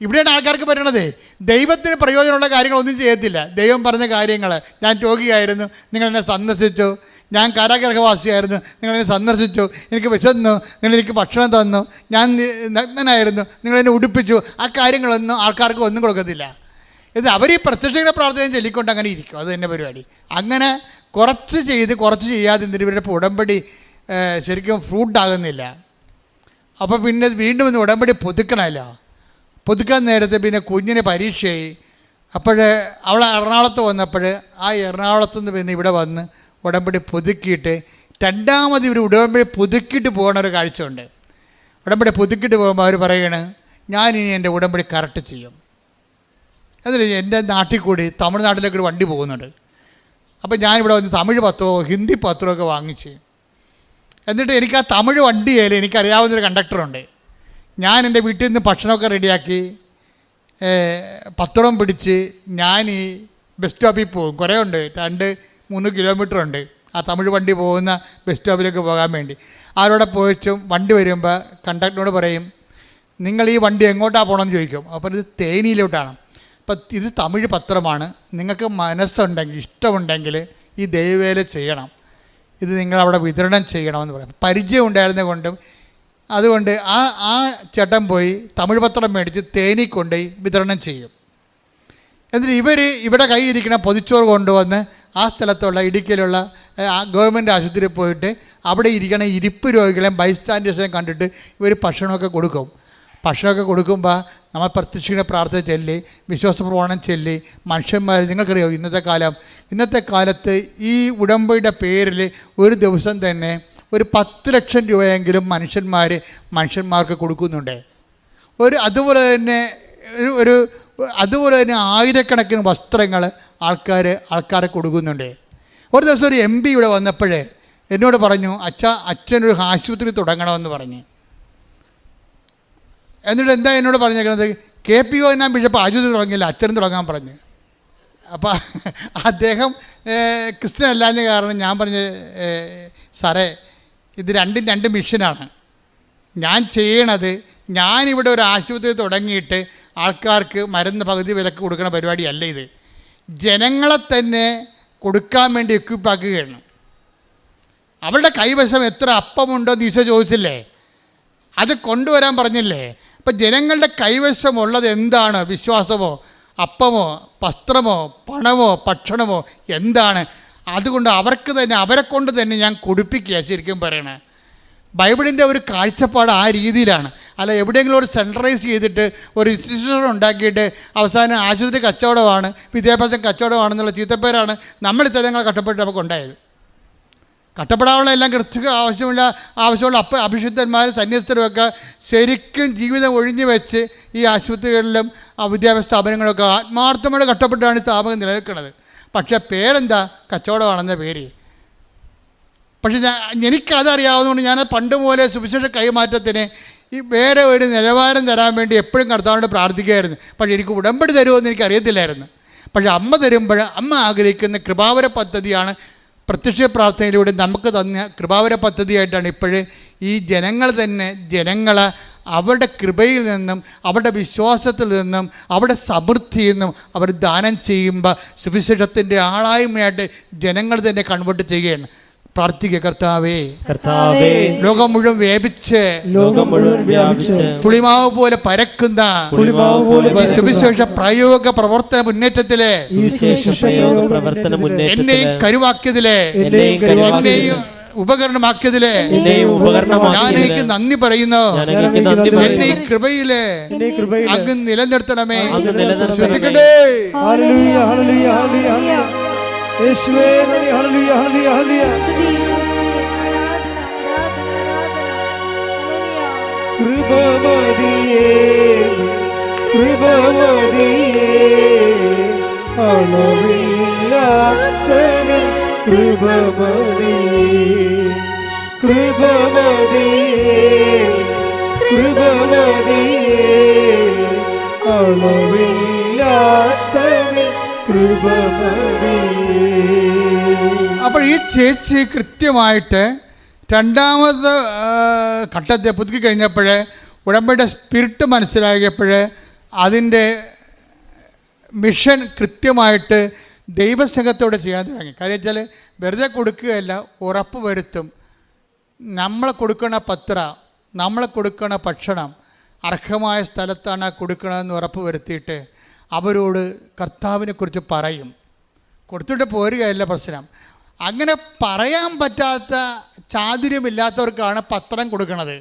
ഇവിടെയാണ് ആൾക്കാർക്ക് പറ്റണത്. ദൈവത്തിന് പ്രയോജനമുള്ള കാര്യങ്ങളൊന്നും ചെയ്യത്തില്ല. ദൈവം പറഞ്ഞ കാര്യങ്ങൾ, ഞാൻ രോഗിയായിരുന്നു, നിങ്ങളെന്നെ സന്ദർശിച്ചു, ഞാൻ കാരാഗ്രഹവാസിയായിരുന്നു, നിങ്ങളെന്നെ സന്ദർശിച്ചു, എനിക്ക് വിശന്നു, നിങ്ങളെനിക്ക് ഭക്ഷണം തന്നു, ഞാൻ നഗ്നനായിരുന്നു, നിങ്ങളെന്നെ ഉടുപ്പിച്ചു, ആ കാര്യങ്ങളൊന്നും ആൾക്കാർക്ക് ഒന്നും കൊടുക്കത്തില്ല. ഇത് അവർ ഈ പ്രത്യക്ഷ പ്രാർത്ഥന ചൊല്ലിക്കൊണ്ട് അങ്ങനെ ഇരിക്കും. അത് തന്നെ പരിപാടി. അങ്ങനെ കുറച്ച് ചെയ്ത് കുറച്ച് ചെയ്യാതെ എന്തിന് ഇവരുടെ ഉടമ്പടി ശരിക്കും ഫ്രൂട്ടാകുന്നില്ല. അപ്പോൾ പിന്നെ വീണ്ടും ഇന്ന് ഉടമ്പടി പുതുക്കണമല്ലോ. പുതുക്കാൻ നേരത്തെ പിന്നെ കുഞ്ഞിന് പരീക്ഷയായി. അവൾ എറണാകുളത്ത് വന്നപ്പോൾ ആ എറണാകുളത്ത് നിന്ന് പിന്നെ ഇവിടെ വന്ന് ഉടമ്പടി പുതുക്കിയിട്ട് രണ്ടാമത് ഇവർ ഉടമ്പടി പുതുക്കിയിട്ട് പോകുന്ന ഒരു കാഴ്ചയുണ്ട്. ഉടമ്പടി പുതുക്കിയിട്ട് പോകുമ്പോൾ അവർ പറയണ്, ഞാനിനി എൻ്റെ ഉടമ്പടി കറക്റ്റ് ചെയ്യും. അതിൽ എൻ്റെ നാട്ടിൽ കൂടി തമിഴ്നാട്ടിലേക്ക് ഒരു വണ്ടി പോകുന്നുണ്ട്. അപ്പോൾ ഞാനിവിടെ വന്ന് തമിഴ് പത്രമോ ഹിന്ദി പത്രമൊക്കെ വാങ്ങിച്ച്, എന്നിട്ട് എനിക്ക് ആ തമിഴ് വണ്ടിയിൽ എനിക്കറിയാവുന്നൊരു കണ്ടക്ടറുണ്ട്. ഞാൻ എൻ്റെ വീട്ടിൽ നിന്ന് ഭക്ഷണമൊക്കെ റെഡിയാക്കി പത്രം പിടിച്ച് ഞാൻ ഈ ബസ് സ്റ്റോപ്പിൽ പോകും. കുറേ ഉണ്ട്, 2-3 കിലോമീറ്റർ ഉണ്ട് ആ തമിഴ് വണ്ടി പോകുന്ന ബസ് സ്റ്റോപ്പിലേക്ക് പോകാൻ വേണ്ടി. അവരോടെ പോയിച്ചും വണ്ടി വരുമ്പോൾ കണ്ടക്ടറിനോട് പറയും, നിങ്ങൾ ഈ വണ്ടി എങ്ങോട്ടാണ് പോകണമെന്ന് ചോദിക്കും. അപ്പോൾ ഇത് തേനിയിലോട്ടാണ്. അപ്പം ഇത് തമിഴ് പത്രമാണ്, നിങ്ങൾക്ക് മനസ്സുണ്ടെങ്കിൽ ഇഷ്ടമുണ്ടെങ്കിൽ ഈ ദൈവവേല ചെയ്യണം, ഇത് നിങ്ങളവിടെ വിതരണം ചെയ്യണമെന്ന് പറയും. പരിചയം ഉണ്ടായിരുന്നത് കൊണ്ടും അതുകൊണ്ട് ആ ചേട്ടൻ പോയി തമിഴ് പത്രം മേടിച്ച് തേനി കൊണ്ടുപോയി വിതരണം ചെയ്യും. എന്നിട്ട് ഇവിടെ കയ്യിരിക്കണ പൊതിച്ചോറ് കൊണ്ടുവന്ന് ആ സ്ഥലത്തുള്ള ഇടുക്കിയിലുള്ള ഗവൺമെൻറ് ആശുപത്രിയിൽ പോയിട്ട് അവിടെ ഇരിക്കണ ഇരിപ്പ് രോഗികളെയും ബൈസ്റ്റാൻഡേഴ്സിനെയും കണ്ടിട്ട് ഇവർ ഭക്ഷണമൊക്കെ കൊടുക്കും. ഭക്ഷണമൊക്കെ കൊടുക്കുമ്പോൾ നമ്മൾ പ്രത്യക്ഷീണ പ്രാർത്ഥന ചൊല്ലി, വിശ്വാസ പ്രമാണം ചൊല്ലി, മനുഷ്യന്മാർ, നിങ്ങൾക്കറിയോ ഇന്നത്തെ കാലത്ത് ഈ ഉടമ്പടിയുടെ പേരിൽ ഒരു ദിവസം തന്നെ ഒരു 10 ലക്ഷം രൂപയെങ്കിലും മനുഷ്യന്മാർക്ക് കൊടുക്കുന്നുണ്ട്. അതുപോലെ തന്നെ ആയിരക്കണക്കിന് വസ്ത്രങ്ങൾ ആൾക്കാരെ കൊടുക്കുന്നുണ്ട്. ഒരു ദിവസം ഒരു MP ഇവിടെ വന്നപ്പോഴേ എന്നോട് പറഞ്ഞു, അച്ഛനൊരു ആശുപത്രി തുടങ്ങണമെന്ന് പറഞ്ഞു. എന്നിട്ട് എന്താ എന്നോട് പറഞ്ഞേക്കുന്നത്, KPO ഞാൻ ബിഷപ്പ് ആശുപത്രി തുടങ്ങിയില്ല, അച്ഛനും തുടങ്ങാൻ പറഞ്ഞു. അപ്പോൾ അദ്ദേഹം ക്രിസ്ത്യൻ അല്ലാഞ്ഞ കാരണം ഞാൻ പറഞ്ഞു, സാറേ ഇത് രണ്ടും 2 മിഷനാണ്. ഞാൻ ചെയ്യണത്, ഞാനിവിടെ ഒരു ആശുപത്രി തുടങ്ങിയിട്ട് ആൾക്കാർക്ക് മരുന്ന് പകുതി വിലക്ക് കൊടുക്കുന്ന പരിപാടിയല്ല ഇത്. ജനങ്ങളെ തന്നെ കൊടുക്കാൻ വേണ്ടി എക്വിപ്പാക്കുകയാണ്. അവളുടെ കൈവശം എത്ര അപ്പമുണ്ടോയെന്ന് ഈശോ ചോദിച്ചില്ലേ, അത് കൊണ്ടുവരാൻ പറഞ്ഞില്ലേ. അപ്പം ജനങ്ങളുടെ കൈവശമുള്ളത് എന്താണ്? വിശ്വാസമോ അപ്പമോ വസ്ത്രമോ പണമോ ഭക്ഷണമോ എന്താണ്? അതുകൊണ്ട് അവരെ കൊണ്ട് തന്നെ ഞാൻ കൊടുപ്പിക്കുക. ശരിക്കും പറയണേ, ബൈബിളിൻ്റെ ഒരു കാഴ്ചപ്പാട് ആ രീതിയിലാണ്. അല്ല എവിടെയെങ്കിലും ഒരു സെൻട്രലൈസ് ചെയ്തിട്ട് ഒരു ഇൻസ്റ്റിറ്റ്യൂഷൻ ഉണ്ടാക്കിയിട്ട് അവസാനം ആശുപത്രി കച്ചവടമാണ്, വിദ്യാഭ്യാസം കച്ചവടമാണെന്നുള്ള ചീത്തപ്പേരാണ് നമ്മൾ ഇത്തരങ്ങൾ കഷ്ടപ്പെട്ട് നമുക്ക് ഉണ്ടായത്. കഷ്ടപ്പെടാനുള്ള എല്ലാം കൃത്യ ആവശ്യമുള്ള അഭിഷിക്തന്മാരും സന്യസ്തരുമൊക്കെ ശരിക്കും ജീവിതം ഒഴിഞ്ഞു വെച്ച് ഈ ആശുപത്രികളിലും വിദ്യാഭ്യാസ സ്ഥാപനങ്ങളൊക്കെ ആത്മാർത്ഥമായിട്ട് കഷ്ടപ്പെട്ടാണ് ഈ സ്ഥാപനം നിലനിൽക്കുന്നത്. പക്ഷേ പേരെന്താ? കച്ചവടമാണെന്ന പേര്. പക്ഷെ എനിക്കതറിയാവുന്നതുകൊണ്ട് ഞാൻ പണ്ട് പോലെ സുവിശേഷ കൈമാറ്റത്തിന് ഈ വേറെ ഒരു നിലവാരം തരാൻ വേണ്ടി എപ്പോഴും കർത്താവിനോട് പ്രാർത്ഥിക്കുകയായിരുന്നു. പക്ഷേ എനിക്ക് ഉടമ്പടി തരുമെന്ന് എനിക്കറിയത്തില്ലായിരുന്നു. പക്ഷേ അമ്മ തരുമ്പോൾ അമ്മ ആഗ്രഹിക്കുന്ന കൃപാവര പദ്ധതിയാണ് പ്രത്യക്ഷ പ്രാർത്ഥനയിലൂടെ നമുക്ക് തന്ന കൃപാവര പദ്ധതിയായിട്ടാണ് ഇപ്പോഴേ ഈ ജനങ്ങളെ അവരുടെ കൃപയിൽ നിന്നും അവരുടെ വിശ്വാസത്തിൽ നിന്നും അവരുടെ സമൃദ്ധിയിൽ നിന്നും അവർ ദാനം ചെയ്യുമ്പോൾ സുവിശേഷത്തിൻ്റെ ആളായ്മയായിട്ട് ജനങ്ങൾ തന്നെ കൺവേർട്ട് ചെയ്യുകയാണ്. പ്രാർത്ഥിക്കുക. കർത്താവേ, കർത്താവേ, ലോകം മുഴുവൻ വ്യാപിച്ച് പുളിമാവ് പോലെ പരക്കുന്ന ഈ സുവിശേഷ പ്രയോഗ പ്രവർത്തന മുന്നേറ്റത്തിലെ എന്നെയും കരുവാക്കിയതിലെ എന്നെയും ഉപകരണമാക്കിയതിലെ ഞാൻ എനിക്ക് നന്ദി പറയുന്നു. എന്നെ ഈ കൃപയിലെ അങ്ങ് നിലനിർത്തണമേ. ശ്രദ്ധിക്കട്ടെ. കൃപമതിയേ കൃപമതിയേ അളവില്ലാത്തതിൽ കൃപമതിയേ കൃപമതിയേ കൃപമതിയേ അളവില്ലാത്തതിൽ കൃപമതിയേ. അപ്പോൾ ഈ ചേച്ചി കൃത്യമായിട്ട് രണ്ടാമത് ഘട്ടത്തെ പുതുക്കി കഴിഞ്ഞപ്പോൾ ഉടമ്പടിയുടെ സ്പിരിറ്റ് മനസ്സിലാക്കിയപ്പോൾ അതിൻ്റെ മിഷൻ കൃത്യമായിട്ട് ദൈവസ്നേഹത്തോടെ ചെയ്യാൻ തുടങ്ങി. കാര്യം വെച്ചാൽ വെറുതെ കൊടുക്കുകയല്ല, ഉറപ്പ് വരുത്തും. നമ്മളെ കൊടുക്കണ പത്ര, നമ്മളെ കൊടുക്കണ ഭക്ഷണം അർഹമായ സ്ഥലത്താണ് കൊടുക്കണമെന്ന് ഉറപ്പ് വരുത്തിയിട്ട് അവരോട് കർത്താവിനെക്കുറിച്ച് പറയും. കൊടുത്തിട്ട് പോരുകയല്ല പ്രശ്നം. അങ്ങനെ പറയാൻ പറ്റാത്ത ചാതുര്യമില്ലാത്തവർക്കാണ് പത്രം കൊടുക്കണത്.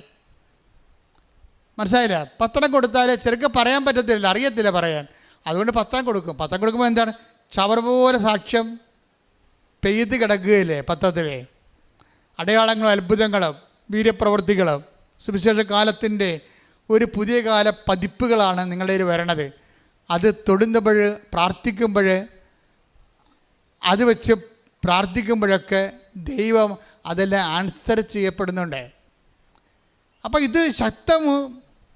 മനസ്സിലായില്ല? പത്രം കൊടുത്താൽ ചെറുക്കെ പറയാൻ പറ്റത്തില്ല, അറിയത്തില്ല പറയാൻ. അതുകൊണ്ട് പത്രം കൊടുക്കും. പത്രം കൊടുക്കുമ്പോൾ എന്താണ്? ചവർ പോലെ സാക്ഷ്യം പെയ്ത് കിടക്കുകയില്ലേ പത്രത്തിലെ അടയാളങ്ങളും അത്ഭുതങ്ങളും വീര്യപ്രവൃത്തികളും സുവിശേഷ കാലത്തിൻ്റെ ഒരു പുതിയ കാല പതിപ്പുകളാണ് നിങ്ങളുടെ കയ്യിൽ വരണത്. അത് തൊടുന്നപ്പോൾ പ്രാർത്ഥിക്കുമ്പോൾ അത് വെച്ച് പ്രാർത്ഥിക്കുമ്പോഴൊക്കെ ദൈവം അതെല്ലാം ആൻസർ ചെയ്യപ്പെടുന്നുണ്ട്. അപ്പോൾ ഇത് ശക്തവും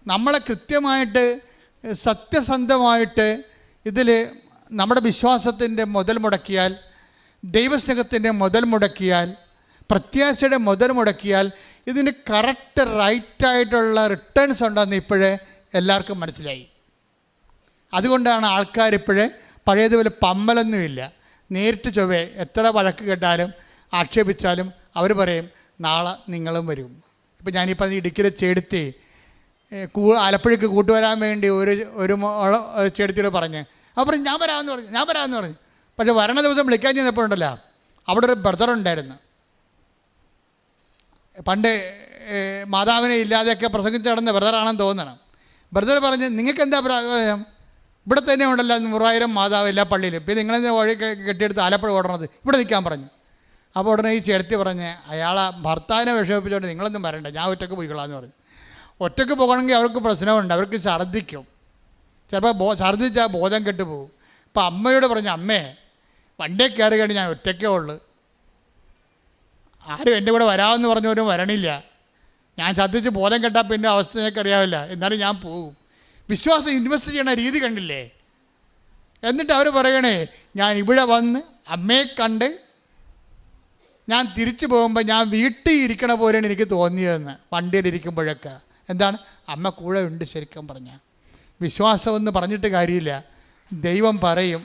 നമ്മളെ കൃത്യമായിട്ട് സത്യസന്ധമായിട്ട് ഇതിൽ നമ്മുടെ വിശ്വാസത്തിൻ്റെ മുതൽ മുടക്കിയാൽ, ദൈവസ്നേഹത്തിൻ്റെ മുതൽ മുടക്കിയാൽ, പ്രത്യാശയുടെ മുതൽ മുടക്കിയാൽ ഇതിന് കറക്റ്റ് റൈറ്റായിട്ടുള്ള റിട്ടേൺസ് ഉണ്ടെന്ന് ഇപ്പോഴേ എല്ലാവർക്കും മനസ്സിലായി. അതുകൊണ്ടാണ് ആൾക്കാരിപ്പോഴേ പഴയതുപോലെ പമ്മലൊന്നുമില്ല. നേരിട്ട് ചൊവ്വേ എത്ര വഴക്ക് കേട്ടാലും ആക്ഷേപിച്ചാലും അവർ പറയും നാളെ നിങ്ങളും വരും. ഇപ്പം ഞാനിപ്പോൾ ഇടുക്കിയിലെ ചേടുത്തി ആലപ്പുഴയ്ക്ക് കൂട്ടുവരാൻ വേണ്ടി ഒരു ചേടുത്തിയോട് പറഞ്ഞ് അപ്പോൾ പറഞ്ഞു ഞാൻ വരാമെന്ന് പറഞ്ഞു. പക്ഷേ വരണ ദിവസം വിളിക്കാൻ ചെന്നപ്പോഴുണ്ടല്ലോ അവിടെ ഒരു ബ്രദറുണ്ടായിരുന്നു. പണ്ട് മാതാവിനെ ഇല്ലാതെയൊക്കെ പ്രസംഗിച്ച് നടന്ന ബ്രദറാണെന്ന് തോന്നണം. ബ്രദർ പറഞ്ഞ് നിങ്ങൾക്ക് എന്താ പ്രായം? ഇവിടെ തന്നെ ഉണ്ടല്ലോ 100,000 മാതാവ് എല്ലാ പള്ളിയിലും. പിന്നെ നിങ്ങളെന്താ വഴി കെട്ടിയെടുത്ത് ആലപ്പുഴ ഓടണത്? ഇവിടെ നിൽക്കാൻ പറഞ്ഞു. അപ്പോൾ ഉടനെ ഈ ചേർത്തി പറഞ്ഞ് അയാളെ ഭർത്താവിനെ വിഷമിപ്പിച്ചുകൊണ്ട് നിങ്ങളൊന്നും വരണ്ട, ഞാൻ ഒറ്റയ്ക്ക് പോയിക്കൊള്ളാമെന്ന് പറഞ്ഞു. ഒറ്റയ്ക്ക് പോകണമെങ്കിൽ അവർക്ക് പ്രശ്നമുണ്ട്, അവർക്ക് ഛർദ്ദിക്കും. ചിലപ്പോൾ ഛർദ്ദിച്ചാൽ ബോധം കെട്ട് പോകും. ഇപ്പം അമ്മയോട് പറഞ്ഞു അമ്മേ വണ്ടിയെ കയറി കഴിഞ്ഞ് ഞാൻ ഒറ്റയ്ക്കേ ഉള്ളു, ആരും എൻ്റെ കൂടെ വരാമെന്ന് പറഞ്ഞവരും വരണില്ല. ഞാൻ ഛർദ്ദിച്ച് ബോധം കെട്ടാൽ പിന്നെ അവസ്ഥ എനിക്കറിയാവില്ല, എന്നാലും ഞാൻ പോകും. വിശ്വാസം ഇൻവെസ്റ്റ് ചെയ്യണ രീതി കണ്ടില്ലേ? എന്നിട്ട് അവർ പറയണേ ഞാൻ ഇവിടെ വന്ന് അമ്മയെ കണ്ട് ഞാൻ തിരിച്ചു പോകുമ്പോൾ ഞാൻ വീട്ടിൽ ഇരിക്കണ പോലെയാണ് എനിക്ക് തോന്നിയതെന്ന്. വണ്ടിയിലിരിക്കുമ്പോഴൊക്കെ എന്താണ് അമ്മ കൂടെ ഉണ്ട്. ശരിക്കും പറഞ്ഞാൽ വിശ്വാസമെന്ന് പറഞ്ഞിട്ട് കാര്യമില്ല, ദൈവം പറയും,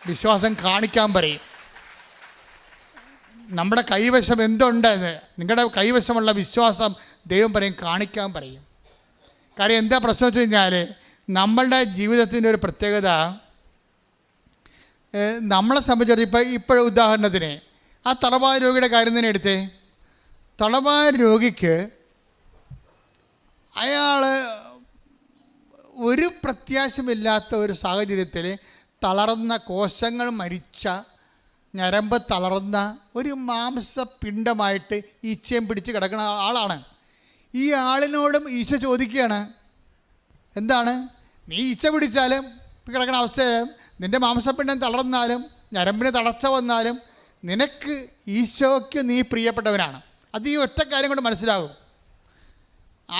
വിശ്വാസം കാണിക്കാൻ പറയും. നമ്മുടെ കൈവശം എന്തുണ്ടെന്ന്, നിങ്ങളുടെ കൈവശമുള്ള വിശ്വാസം ദൈവം പറയും, കാണിക്കാൻ പറയും. കാര്യം എന്താ പ്രശ്നം വെച്ച് കഴിഞ്ഞാൽ നമ്മളുടെ ജീവിതത്തിൻ്റെ ഒരു പ്രത്യേകത, നമ്മളെ സംബന്ധിച്ചിടത്തോളം ഇപ്പോൾ ഉദാഹരണത്തിന് ആ തളവായ രോഗിയുടെ കാര്യം തന്നെ എടുത്തേ. തളവായ രോഗിക്ക് അയാൾ ഒരു പ്രത്യാശമില്ലാത്ത ഒരു സാഹചര്യത്തിൽ തളർന്ന കോശങ്ങൾ മരിച്ച ഞരമ്പ് തളർന്ന ഒരു മാംസപിണ്ഡമായിട്ട് ഈച്ചയും പിടിച്ച് കിടക്കുന്ന ആളാണ്. ഈ ആളിനോടും ഈശോ ചോദിക്കുകയാണ്, എന്താണ് നീ ഈച്ച പിടിച്ചാലും കിടക്കുന്ന അവസ്ഥയിലും നിൻ്റെ മാംസപിണ്ഡം തളർന്നാലും ഞരമ്പിന് തളർച്ച വന്നാലും നിനക്ക് ഈശോയ്ക്ക് നീ പ്രിയപ്പെട്ടവനാണ്. അത് ഈ ഒറ്റ കാര്യം കൊണ്ട് മനസ്സിലാകും.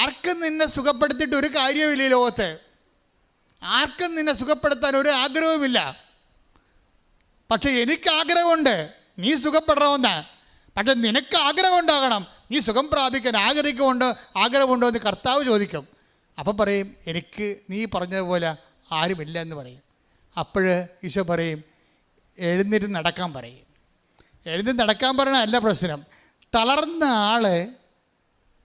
ആർക്കും നിന്നെ സുഖപ്പെടുത്തിയിട്ട് ഒരു കാര്യവുമില്ല ഈ ലോകത്ത്. ആർക്കും നിന്നെ സുഖപ്പെടുത്താൻ ഒരു ആഗ്രഹവുമില്ല. പക്ഷെ എനിക്ക് ആഗ്രഹമുണ്ട് നീ സുഖപ്പെടണമെന്ന്. പക്ഷെ നിനക്ക് ആഗ്രഹം ഉണ്ടാകണം, നീ സുഖം പ്രാപിക്കാൻ ആഗ്രഹമുണ്ടോ എന്ന് കർത്താവ് ചോദിക്കും. അപ്പം പറയും എനിക്ക് നീ പറഞ്ഞതുപോലെ ആരുമില്ല എന്ന് പറയും. അപ്പോൾ ഈശോ പറയും എഴുന്നേറ്റ് നടക്കാൻ പറയും. എഴുതി നടക്കാൻ പറയണതല്ല പ്രശ്നം. തളർന്ന ആള്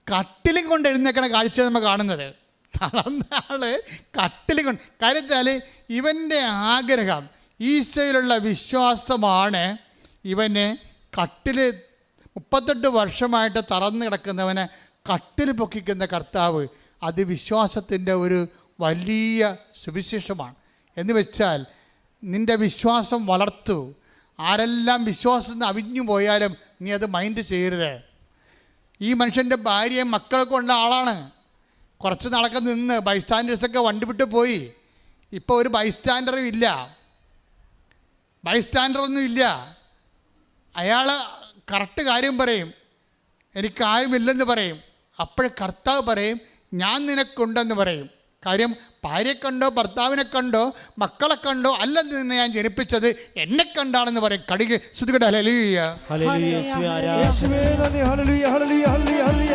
കട്ടിലും കൊണ്ട് എഴുന്നേക്കണ കാഴ്ച നമ്മൾ കാണുന്നത്. തളർന്ന ആള് കട്ടിലും കൊണ്ട്, കാര്യം വെച്ചാൽ ഇവൻ്റെ ആഗ്രഹം, ഈശോയിലുള്ള വിശ്വാസമാണ് ഇവന് കട്ടിൽ 38 വർഷമായിട്ട് തളർന്നു കിടക്കുന്നവനെ കട്ടിൽ പൊക്കിക്കുന്ന കർത്താവ്. അത് വിശ്വാസത്തിൻ്റെ ഒരു വലിയ സുവിശേഷമാണ്. എന്ന് വെച്ചാൽ നിൻ്റെ വിശ്വാസം വളർത്തു. ആരെല്ലാം വിശ്വാസം അവിഞ്ഞു പോയാലും നീ അത് മൈൻഡ് ചെയ്യരുത്. ഈ മനുഷ്യൻ്റെ ഭാര്യയും മക്കളൊക്കെ ഉള്ള ആളാണ്. കുറച്ച് നാളൊക്കെ നിന്ന് ബൈസ്റ്റാൻഡേഴ്സൊക്കെ വണ്ടി വിട്ട് പോയി. ഇപ്പോൾ ഒരു ബൈസ്റ്റാൻഡറും ഇല്ല, ബൈസ്റ്റാൻഡറൊന്നും ഇല്ല. അയാൾ കറക്റ്റ് കാര്യം പറയും, എനിക്കാരുമില്ലെന്ന് പറയും. അപ്പോൾ കർത്താവ് പറയും, ഞാൻ നിനക്കുണ്ടെന്ന് പറയും. കാര്യം ഭാര്യയെ കണ്ടോ ഭർത്താവിനെ കണ്ടോ മക്കളെ കണ്ടോ അല്ലെന്ന് നിന്ന് ഞാൻ ജനിപ്പിച്ചത് എന്നെ കണ്ടാണെന്ന് പറയും. കടികെ ശ്രുതികട ഹല്ലേലൂയ. ഹല്ലേലൂയ യേശുവേ ആരാധന. യേശുവേ നന്ദി. ഹല്ലേലൂയ ഹല്ലേലൂയ ഹല്ലേലൂയ ഹല്ലേലൂയ.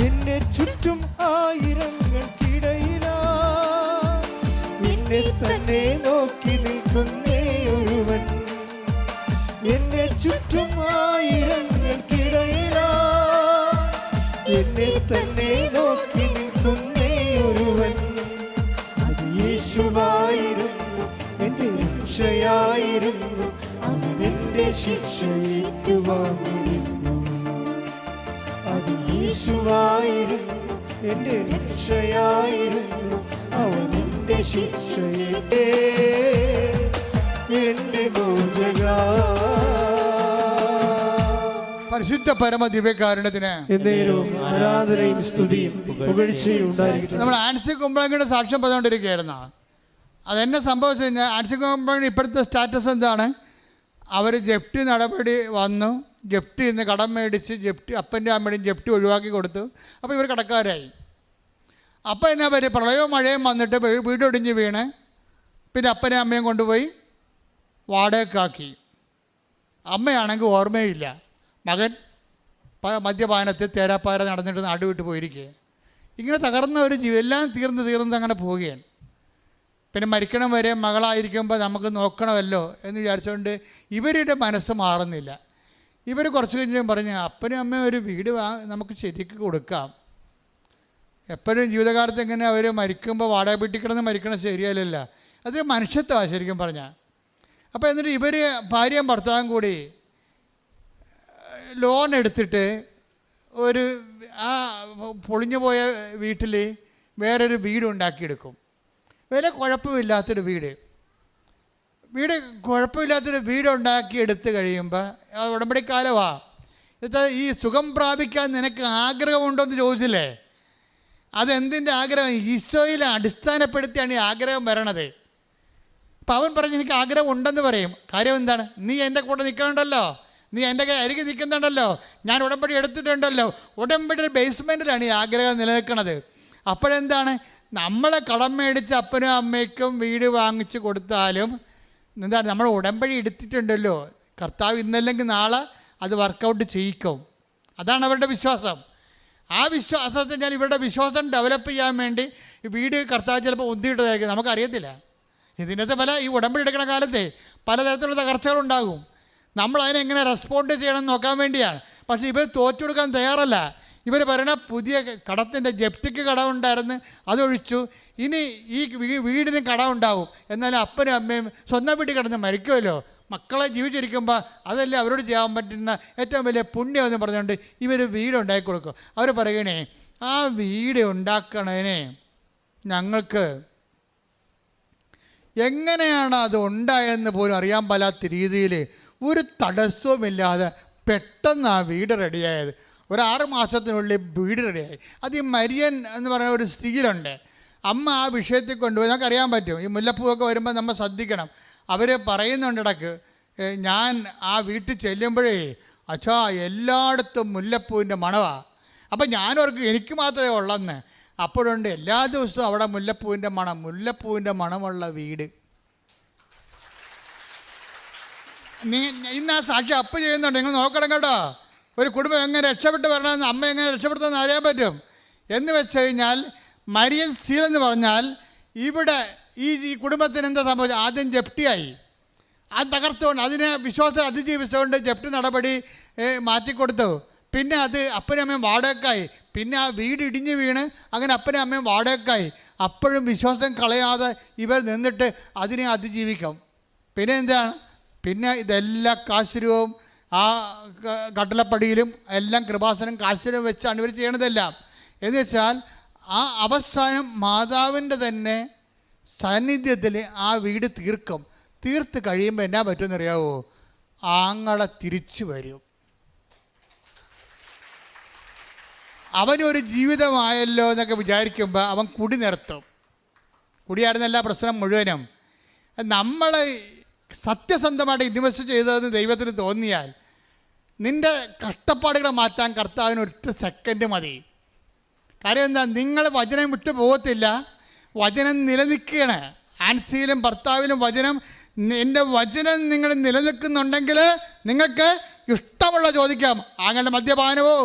എന്നെ ചുറ്റും ആയിരങ്ങൾക്കിടയിലാ എന്നെ തന്നെ നോക്കി നിൽക്കുന്നേ ഒരുവൻ. എന്നെ ചുറ്റും ആയിരങ്ങൾക്കിടയിലാ എന്നെ തന്നെ നോക്കി നിൽക്കുന്നേ ഒരുവൻ. അത് യേശുവായിരുന്നു, എൻ്റെ രക്ഷയായിരുന്നു. അവൻ എൻ്റെ ശിക്ഷ ഏറ്റുവാങ്ങിയിരുന്നു. അത് യേശുവായിരുന്നു, എൻ്റെ രക്ഷയായിരുന്നു. അവൻ എൻ്റെ ശിക്ഷ എൻ്റെ മോചകാ. പരിശുദ്ധ പരമ ദിവ്യകാരുണ്യത്തിന് എന്നേരവും ആരാധനയും സ്തുതിയും പുകഴ്ചയും ഉണ്ടായിരിക്കട്ടെ. നമ്മൾ ആൻസി കുമ്പളങ്ങിയുടെ സാക്ഷ്യം പറഞ്ഞുകൊണ്ടിരിക്കുകയായിരുന്നു. അതെന്നെ സംഭവിച്ചു കഴിഞ്ഞാൽ ആൻസി കുമ്പളങ്ങി ഇപ്പോഴത്തെ സ്റ്റാറ്റസ് എന്താണ്? അവർ ജപ്തി നടപടി വന്നു, ജപ്തി ഇന്ന് കടം മേടിച്ച് ജപ്തി അപ്പൻ്റെ അമ്മയുടെയും ജപ്തി ഒഴിവാക്കി കൊടുത്തു. അപ്പോൾ ഇവർ കടക്കാരായി. അപ്പോൾ എന്നാ അവർ പ്രളയവും മഴയും വന്നിട്ട് വീടൊടിഞ്ഞ് വീണ് പിന്നെ അപ്പനെ അമ്മയും കൊണ്ടുപോയി വാടകയ്ക്കാക്കി. അമ്മയാണെങ്കിൽ ഓർമ്മയില്ല. മകൻ മദ്യപാനത്തിൽ തേരാപ്പാര നടന്നിട്ട് നാട് വിട്ട് പോയിരിക്കുക. ഇങ്ങനെ തകർന്ന ഒരു ജീവിതം, എല്ലാം തീർന്ന് അങ്ങനെ പോവുകയാണ്. പിന്നെ മരിക്കണം വരെ മകളായിരിക്കുമ്പോൾ നമുക്ക് നോക്കണമല്ലോ എന്ന് വിചാരിച്ചുകൊണ്ട് ഇവരുടെ മനസ്സ് മാറുന്നില്ല. ഇവർ കുറച്ച് കഴിഞ്ഞ് പറഞ്ഞു, അപ്പനും അമ്മയും ഒരു വീട് നമുക്ക് ശരിക്ക് കൊടുക്കാം. എപ്പോഴും ജീവിതകാലത്ത് എങ്ങനെ അവർ മരിക്കുമ്പോൾ വാടക വീട്ടിൽ കിടന്ന് മരിക്കണം ശരിയല്ലല്ല. അതൊരു മനുഷ്യത്വമാണ് ശരിക്കും പറഞ്ഞാൽ. അപ്പോൾ എന്നിട്ട് ഇവർ ഭാര്യയും ഭർത്താവും കൂടി ലോൺ എടുത്തിട്ട് ഒരു ആ പൊളിഞ്ഞു പോയ വീട്ടിൽ വേറൊരു വീട് ഉണ്ടാക്കിയെടുക്കും. വില കുഴപ്പമില്ലാത്തൊരു വീട് കുഴപ്പമില്ലാത്തൊരു വീട് ഉണ്ടാക്കിയെടുത്ത് കഴിയുമ്പോൾ ഉടമ്പടിക്കാലമാണ്. എന്നുവെച്ചാൽ ഈ സുഖം പ്രാപിക്കാൻ നിനക്ക് ആഗ്രഹമുണ്ടോ എന്ന് ചോദിച്ചില്ലേ? അതെന്തിൻ്റെ ആഗ്രഹം? ഈശോയിൽ അടിസ്ഥാനപ്പെടുത്തിയാണ് ഈ ആഗ്രഹം വരണത്. അപ്പം അവൻ പറഞ്ഞ് എനിക്ക് ആഗ്രഹം ഉണ്ടെന്ന് പറയും. കാര്യം എന്താണ്? നീ എൻ്റെ കൂടെ നിൽക്കണുണ്ടല്ലോ, നീ എൻ്റെ അരികെ നിൽക്കുന്നുണ്ടല്ലോ, ഞാൻ ഉടമ്പടി എടുത്തിട്ടുണ്ടല്ലോ. ഉടമ്പടിയുടെ ബേസ്മെൻറ്റിലാണ് ഈ ആഗ്രഹം നിലനിൽക്കുന്നത്. അപ്പോഴെന്താണ്? നമ്മളെ കടം മേടിച്ച് അപ്പനും അമ്മയ്ക്കും വീട് വാങ്ങിച്ച് കൊടുത്താലും എന്താണ്, നമ്മൾ ഉടമ്പടി എടുത്തിട്ടുണ്ടല്ലോ, കർത്താവ് ഇന്നല്ലെങ്കിൽ നാളെ അത് വർക്കൗട്ട് ചെയ്യിക്കും. അതാണ് അവരുടെ വിശ്വാസം. ആ വിശ്വാസത്തിൽ ഞാൻ ഇവരുടെ വിശ്വാസം ഡെവലപ്പ് ചെയ്യാൻ വേണ്ടി വീട് കർത്താവ് ചിലപ്പോൾ ഉന്തിയിട്ടതായിരിക്കും, നമുക്കറിയത്തില്ല. ഇതിനകത്ത് ഈ ഉടമ്പടി എടുക്കുന്ന കാലത്തെ പലതരത്തിലുള്ള തകർച്ചകളുണ്ടാകും. നമ്മൾ അതിനെങ്ങനെ റെസ്പോണ്ട് ചെയ്യണം നോക്കാൻ വേണ്ടിയാണ്. പക്ഷേ ഇവർ തോറ്റു കൊടുക്കാൻ തയ്യാറല്ല. ഇവർ പറയണ പുതിയ കടത്തിൻ്റെ ജപ്തിക്ക് കടമുണ്ടായിരുന്നു, അതൊഴിച്ചു, ഇനി ഈ വീടിന് കടമുണ്ടാവും. എന്നാലും അപ്പനും അമ്മയും സ്വന്തം വീട്ടിൽ കിടന്ന് മരിക്കുമല്ലോ, മക്കളെ ജീവിച്ചിരിക്കുമ്പോൾ അതല്ലേ അവരോട് ചെയ്യാൻ പറ്റുന്ന ഏറ്റവും വലിയ പുണ്യം എന്ന് പറഞ്ഞുകൊണ്ട് ഇവർ വീടുണ്ടാക്കി കൊടുക്കും. അവർ പറയണേ, ആ വീട് ഉണ്ടാക്കണതിനെ ഞങ്ങൾക്ക് എങ്ങനെയാണ് അത് ഉണ്ടായതെന്ന് പോലും അറിയാൻ പാലാത്ത രീതിയിൽ ഒരു തടസ്സവുമില്ലാതെ പെട്ടെന്ന് ആ വീട് റെഡിയായത്. ഒരു 6 മാസത്തിനുള്ളിൽ വീട് റെഡിയായി. അത് ഈ മരിയൻ എന്ന് പറയുന്ന ഒരു സ്ത്രീയിലുണ്ട്. അമ്മ ആ വിഷയത്തിൽ കൊണ്ടുപോയി നമുക്കറിയാൻ പറ്റും. ഈ മുല്ലപ്പൂവൊക്കെ വരുമ്പോൾ നമ്മൾ ശ്രദ്ധിക്കണം. അവർ പറയുന്നുണ്ട് ഇടയ്ക്ക്, ഞാൻ ആ വീട്ടിൽ ചെല്ലുമ്പോഴേ അച്ഛാ എല്ലായിടത്തും മുല്ലപ്പൂവിൻ്റെ മണമാണ്. അപ്പം ഞാനവർക്ക് എനിക്ക് മാത്രമേ ഉള്ളെന്ന്. അപ്പോഴുണ്ട് എല്ലാ ദിവസവും അവിടെ മുല്ലപ്പൂവിൻ്റെ മണമുള്ള വീട്. ഇന്ന് ആ സാക്ഷി അപ്പ് ചെയ്യുന്നുണ്ട്, നിങ്ങൾ നോക്കണം കേട്ടോ. ഒരു കുടുംബം എങ്ങനെ രക്ഷപ്പെട്ട് വരണമെന്ന്, അമ്മ എങ്ങനെ രക്ഷപ്പെടുത്തുമെന്ന് അറിയാൻ പറ്റും. എന്ന് വെച്ച് കഴിഞ്ഞാൽ മരിയൻ സീൽ എന്ന് പറഞ്ഞാൽ ഇവിടെ ഈ കുടുംബത്തിന് എന്താ സംഭവിച്ചത്? ആദ്യം ജപ്തിയായി, അത് തകർത്തുകൊണ്ട് അതിനെ വിശ്വാസം അതിജീവിച്ചുകൊണ്ട് ജപ്തി നടപടി മാറ്റിക്കൊടുത്തു. പിന്നെ അത് അപ്പനും അമ്മയും വാടകയ്ക്കായി. പിന്നെ ആ വീട് ഇടിഞ്ഞ് വീണ് അങ്ങനെ അപ്പനും അമ്മയും വാടകയ്ക്കായി. അപ്പോഴും വിശ്വാസം കളയാതെ ഇവർ നിന്നിട്ട് അതിനെ അതിജീവിക്കും. പിന്നെ എന്താണ്? പിന്നെ ഇതെല്ലാം കാശുരവും ആ കട്ടളപ്പടിയിലും എല്ലാം കൃപാസനം കാശുരവും വെച്ചാണ് ഇവർ ചെയ്യണതെല്ലാം. എന്ന് വെച്ചാൽ ആ അവസാനം മാതാവിൻ്റെ തന്നെ സാന്നിധ്യത്തിൽ ആ വീട് തീർത്ത് കഴിയുമ്പോൾ എന്നാ പറ്റുമെന്നറിയാവോ? ആങ്ങളെ തിരിച്ചു വരും. അവനൊരു ജീവിതമായല്ലോ എന്നൊക്കെ വിചാരിക്കുമ്പോൾ അവൻ കുടി നിർത്തും. കുടിയായിരുന്നല്ല പ്രശ്നം മുഴുവനും. നമ്മൾ സത്യസന്ധമായിട്ട് ഇൻവെസ്റ്റ് ചെയ്തതെന്ന് ദൈവത്തിന് തോന്നിയാൽ നിൻ്റെ കഷ്ടപ്പാടുകളെ മാറ്റാൻ കർത്താവിന് ഒറ്റ സെക്കൻഡ് മതി. കാര്യം എന്താ? നിങ്ങൾ വചനം വിട്ടു പോകത്തില്ല, വചനം നിലനിൽക്കുകയാണ്. ആൻസിയിലും ഭർത്താവിലും വചനം, എൻ്റെ വചനം നിങ്ങൾ നിലനിൽക്കുന്നുണ്ടെങ്കിൽ നിങ്ങൾക്ക് ഇഷ്ടമുള്ള ചോദിക്കാം. ആങ്ങളുടെ മദ്യപാനമോ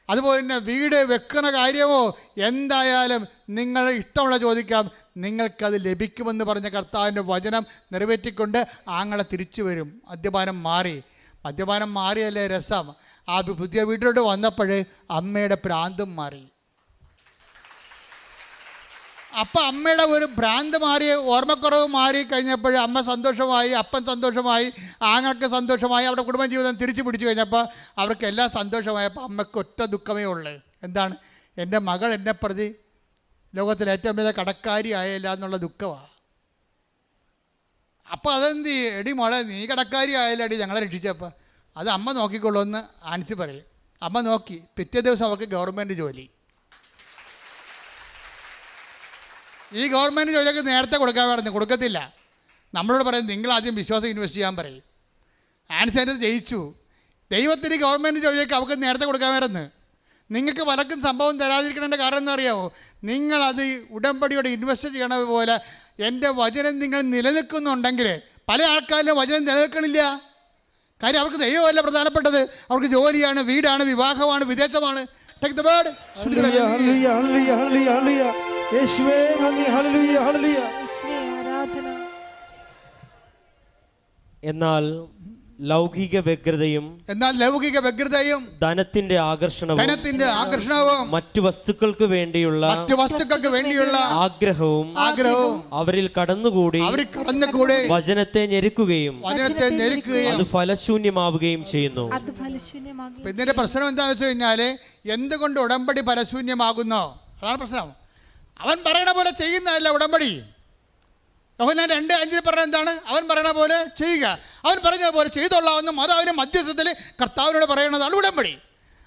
അതുപോലെ തന്നെ വീട് വെക്കുന്ന കാര്യമോ എന്തായാലും നിങ്ങൾ ഇഷ്ടമുള്ള ചോദിക്കാം, നിങ്ങൾക്കത് ലഭിക്കുമെന്ന് പറഞ്ഞ കർത്താവിൻ്റെ വചനം നിറവേറ്റിക്കൊണ്ട് ആങ്ങളെ തിരിച്ചു വരും. മദ്യപാനം മാറിയല്ലേ രസം. ആ പുതിയ വീട്ടിലോട്ട് വന്നപ്പോൾ അമ്മയുടെ ഭ്രാന്തും മാറി. അപ്പം അമ്മയുടെ ഒരു ഭ്രാന്ത് മാറി, ഓർമ്മക്കുറവ് മാറി കഴിഞ്ഞപ്പോൾ അമ്മ സന്തോഷമായി, അപ്പൻ സന്തോഷമായി, ആങ്ങൾക്ക് സന്തോഷമായി, അവരുടെ കുടുംബജീവിതം തിരിച്ചു പിടിച്ചു കഴിഞ്ഞപ്പോൾ അവർക്ക് എല്ലാം സന്തോഷമായപ്പോൾ അമ്മയ്ക്ക് ഒറ്റ ദുഃഖമേ ഉള്ളൂ. എന്താണ്? എൻ്റെ മകൾ എന്നെ പ്രതി ലോകത്തിലെ ഏറ്റവും വലിയ കടക്കാരി ആയല്ല എന്നുള്ള ദുഃഖമാണ്. അപ്പോൾ അതെന്ത് ചെയ്യും? എടി മോളെ, നീ കടക്കാരി ആയല്ല അടി ഞങ്ങളെ രക്ഷിച്ചപ്പോൾ. അത് അമ്മ നോക്കിക്കൊള്ളൂ എന്ന് ആൻസി പറയും. അമ്മ നോക്കി. പിറ്റേ ദിവസം അവർക്ക് ഗവൺമെൻറ് ജോലി. ഈ ഗവൺമെൻറ് ജോലിയൊക്കെ നേരത്തെ കൊടുക്കത്തില്ല. നമ്മളോട് പറയും നിങ്ങൾ ആദ്യം വിശ്വാസം ഇൻവെസ്റ്റ് ചെയ്യാൻ പറയും. ആൻസി ജയിച്ചു. ദൈവത്തിന് ഗവൺമെൻറ് ജോലിയൊക്കെ അവർക്ക് നേരത്തെ കൊടുക്കാമായിരുന്നു. നിങ്ങൾക്ക് പലർക്കും സംഭവം തരാതിരിക്കണതിൻ്റെ കാരണം എന്താ അറിയാമോ? നിങ്ങളത് ഉടമ്പടിയോടെ ഇൻവെസ്റ്റ് ചെയ്യണ പോലെ എൻ്റെ വചനം നിങ്ങൾ നിലനിൽക്കുന്നുണ്ടെങ്കിൽ പല ആൾക്കാരിലും വചനം നിലനിൽക്കണില്ല. കാര്യം അവർക്ക് ദൈവമല്ല പ്രധാനപ്പെട്ടത്, അവർക്ക് ജോലിയാണ്, വീടാണ്, വിവാഹമാണ്, വിദേശമാണ്. Take the word. എന്നാൽ ലൗകിക വ്യഗ്രതയും ധനത്തിന്റെ ആകർഷണവും മറ്റു വസ്തുക്കൾക്ക് വേണ്ടിയുള്ള ആഗ്രഹവും അവരിൽ കടന്നുകൂടി വചനത്തെ ഞെരുക്കുകയും അത് ഫലശൂന്യമാവുകയും ചെയ്യുന്നു. ഇതിന്റെ പ്രശ്നം എന്താണെന്ന് വെച്ച് കഴിഞ്ഞാല് എന്തുകൊണ്ട് ഉടമ്പടി ഫലശൂന്യമാകുന്നോ? അതാണ് പ്രശ്നം. അവൻ പറയണ പോലെ ചെയ്യുന്നതല്ല ഉടമ്പടി. യോഹന്നാൻ 2:5 പറഞ്ഞ എന്താണ്? അവൻ പറയണ പോലെ ചെയ്യുക, അവൻ പറഞ്ഞതുപോലെ ചെയ്തോളാമെന്നും അത് അവന് മധ്യസ്ഥത്തിൽ കർത്താവിനോട് പറയണതാണ് ഉടമ്പടി.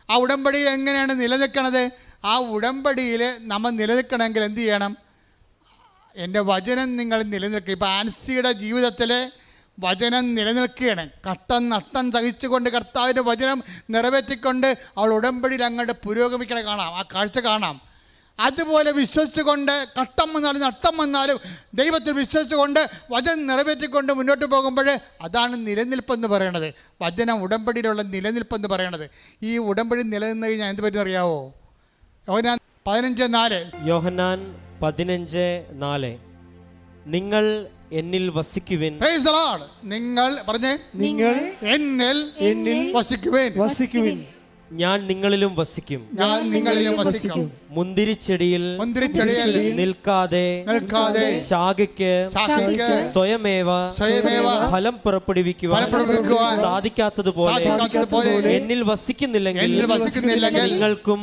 ആ ഉടമ്പടി എങ്ങനെയാണ് നിലനിൽക്കണത്? ആ ഉടമ്പടിയിൽ നമ്മൾ നിലനിൽക്കണമെങ്കിൽ എന്ത് ചെയ്യണം? എൻ്റെ വചനം നിങ്ങൾ നിലനിൽക്കുക. ഇപ്പോൾ ആൻസിയുടെ ജീവിതത്തിൽ വചനം നിലനിൽക്കുകയാണ്. നഷ്ടം സഹിച്ചുകൊണ്ട് കർത്താവിൻ്റെ വചനം നിറവേറ്റിക്കൊണ്ട് അവൾ ഉടമ്പടിയിൽ അങ്ങോട്ട് പുരോഗമിക്കണ കാണാം, ആ കാഴ്ച കാണാം. അതുപോലെ വിശ്വസിച്ചുകൊണ്ട് കഷ്ടം വന്നാലും നഷ്ടം വന്നാലും ദൈവത്തെ വിശ്വസിച്ചുകൊണ്ട് വചനം നിറവേറ്റിക്കൊണ്ട് മുന്നോട്ട് പോകുമ്പോൾ അതാണ് നിലനിൽപ്പെന്ന് പറയണത്. വചനം ഉടമ്പടിയിലുള്ള നിലനിൽപ്പെന്ന് പറയണത്. ഈ ഉടമ്പടി നിലനിന്ന് കഴിഞ്ഞാൽ എന്ത് പറ്റും അറിയാവോ? യോഹന്നാൻ 15:4. യോഹന്നാൻ 15:4 നിങ്ങൾ എന്നിൽ വസിക്കുവിൻ. Praise the Lord. നിങ്ങൾ പറഞ്ഞേ, നിങ്ങൾ എന്നിൽ വസിക്കുവിൻ. ഞാൻ നിങ്ങളിലും വസിക്കും. മുന്തിരിച്ചെടിയിൽ നിൽക്കാതെ ശാഖയ്ക്ക് സ്വയമേവ ഫലം പുറപ്പെടുവിക്കുവാൻ സാധിക്കാത്തതുപോലെ എന്നിൽ വസിക്കുന്നില്ലെങ്കിൽ നിങ്ങൾക്കും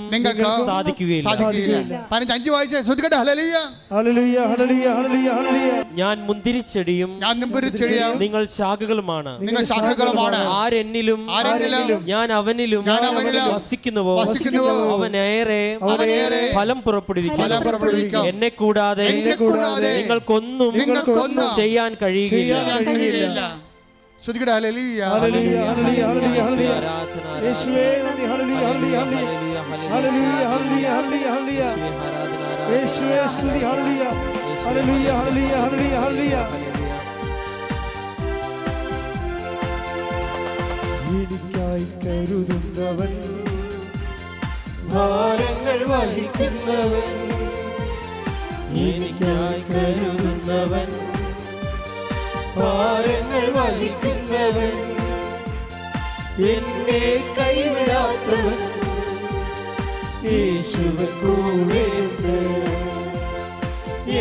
സാധിക്കുകയില്ല. ഞാൻ മുന്തിരിച്ചെടിയും നിങ്ങൾ ശാഖകളുമാണ്. ആരെന്നിലും ഞാൻ അവനിലും വസിക്കുന്നുവോ അവനേറെ ഫലം പുറപ്പെടുവിക്കും. എന്നെ കൂടാതെ നിങ്ങൾക്കൊന്നും ചെയ്യാൻ കഴിയുകയില്ല. എനിക്കായി കരുതുന്നവൻ, ഭാരങ്ങൾ വഹിക്കുന്നവൻ, എനിക്കായി കരുതുന്നവൻ, സഹിക്കുന്നവൻ, എന്നെ കൈവിടാത്തവൻ, യേശുവിൻ കൂടെയുണ്ട്.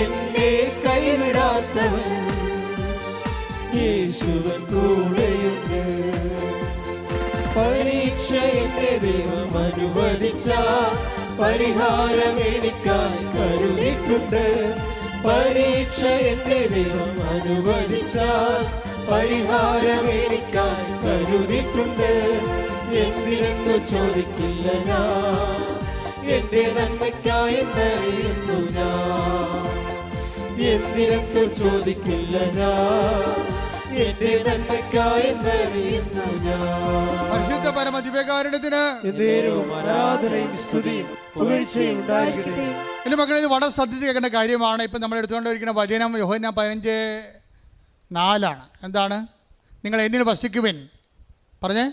എന്നെ കൈവിടാത്തവൻ, യേശുവിൻ കൂടെയുണ്ട്. പരീക്ഷ എന്റെ ദൈവം അനുവദിച്ച പരിഹാരം എനിക്കായി കരുതിയിട്ടുണ്ട്. പരീക്ഷ എന്റെ ദൈവം അനുവദിച്ച പരിഹാരം എനിക്കായി കരുതിയിട്ടുണ്ട്. എന്തിനെന്നു ചോദിക്കില്ല ഞാൻ, എന്റെ നന്മയ്ക്കായെന്നറിയുന്നു ഞാൻ. എന്തിനെന്നു ചോദിക്കില്ല ഞാൻ, എന്റെ നന്മയ്ക്കായെന്നറിയുന്നു ഞാൻ. പരിശുദ്ധ പരമദിവ്യകാരുണ്യത്തിന് ആരാധനയും സ്തുതിയും പുകഴ്ചയും ഉണ്ടായിരിക്കട്ടെ. എൻ്റെ മക്കളെ, ഇത് വളരെ ശ്രദ്ധിച്ച് കേൾക്കേണ്ട കാര്യമാണ്. ഇപ്പം നമ്മൾ എടുത്തുകൊണ്ടിരിക്കുന്ന വചനം യോഹന്നാൻ 15:4 എന്താണ്? നിങ്ങൾ എന്നിൽ വസിക്കുവിൻ. പറഞ്ഞേ,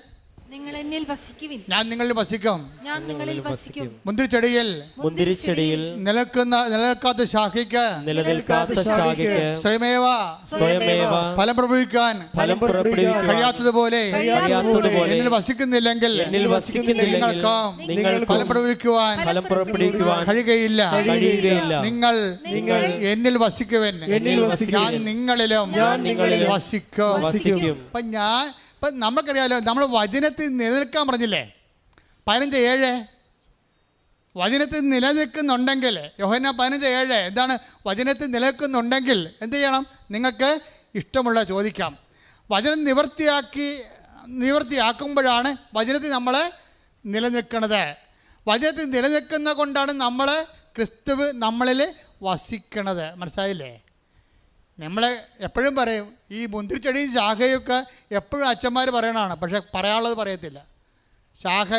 നിങ്ങൾ എന്നിൽ വസിക്കുവിൻ, ഞാൻ നിങ്ങളിൽ വസിക്കും. ഞാൻ നിങ്ങളിൽ വസിക്കും. മുന്തിരിച്ചെടിയിൽ നിലനിൽക്കാത്ത ശാഖയ്ക്ക് സ്വയമേവ ഫലം പ്രഭവിക്കാൻ കഴിയാത്തതുപോലെ എന്നിൽ വസിക്കുന്നില്ലെങ്കിൽ നിങ്ങൾക്ക് ഫലം പ്രഭവിക്കുവാൻ കഴിയുകയില്ല. നിങ്ങൾ എന്നിൽ വസിക്കുവൻ, ഞാൻ നിങ്ങളിലും വസിക്കും. ഇപ്പം നമുക്കറിയാലോ, നമ്മൾ വചനത്തിൽ നിലനിൽക്കാൻ പറഞ്ഞില്ലേ? 15:7 വചനത്തിൽ നിലനിൽക്കുന്നുണ്ടെങ്കിൽ, യോഹന്നാൻ 15:7 എന്താണ്? വചനത്തിൽ നിലനിൽക്കുന്നുണ്ടെങ്കിൽ എന്ത് ചെയ്യണം? നിങ്ങൾക്ക് ഇഷ്ടമുള്ള ചോദിക്കാം. വചനം നിവർത്തിയാക്കുമ്പോഴാണ് വചനത്തിൽ നമ്മൾ നിലനിൽക്കുന്നത്. വചനത്തിൽ നിലനിൽക്കുന്ന കൊണ്ടാണ് നമ്മൾ ക്രിസ്തുവ് നമ്മളിൽ വസിക്കണത്. മനസ്സിലായില്ലേ? നമ്മൾ എപ്പോഴും പറയും, ഈ മുന്തിരിച്ചെടിയും ശാഖയൊക്കെ എപ്പോഴും അച്ഛന്മാർ പറയണതാണ്, പക്ഷെ പറയാനുള്ളത് പറയത്തില്ല. ശാഖ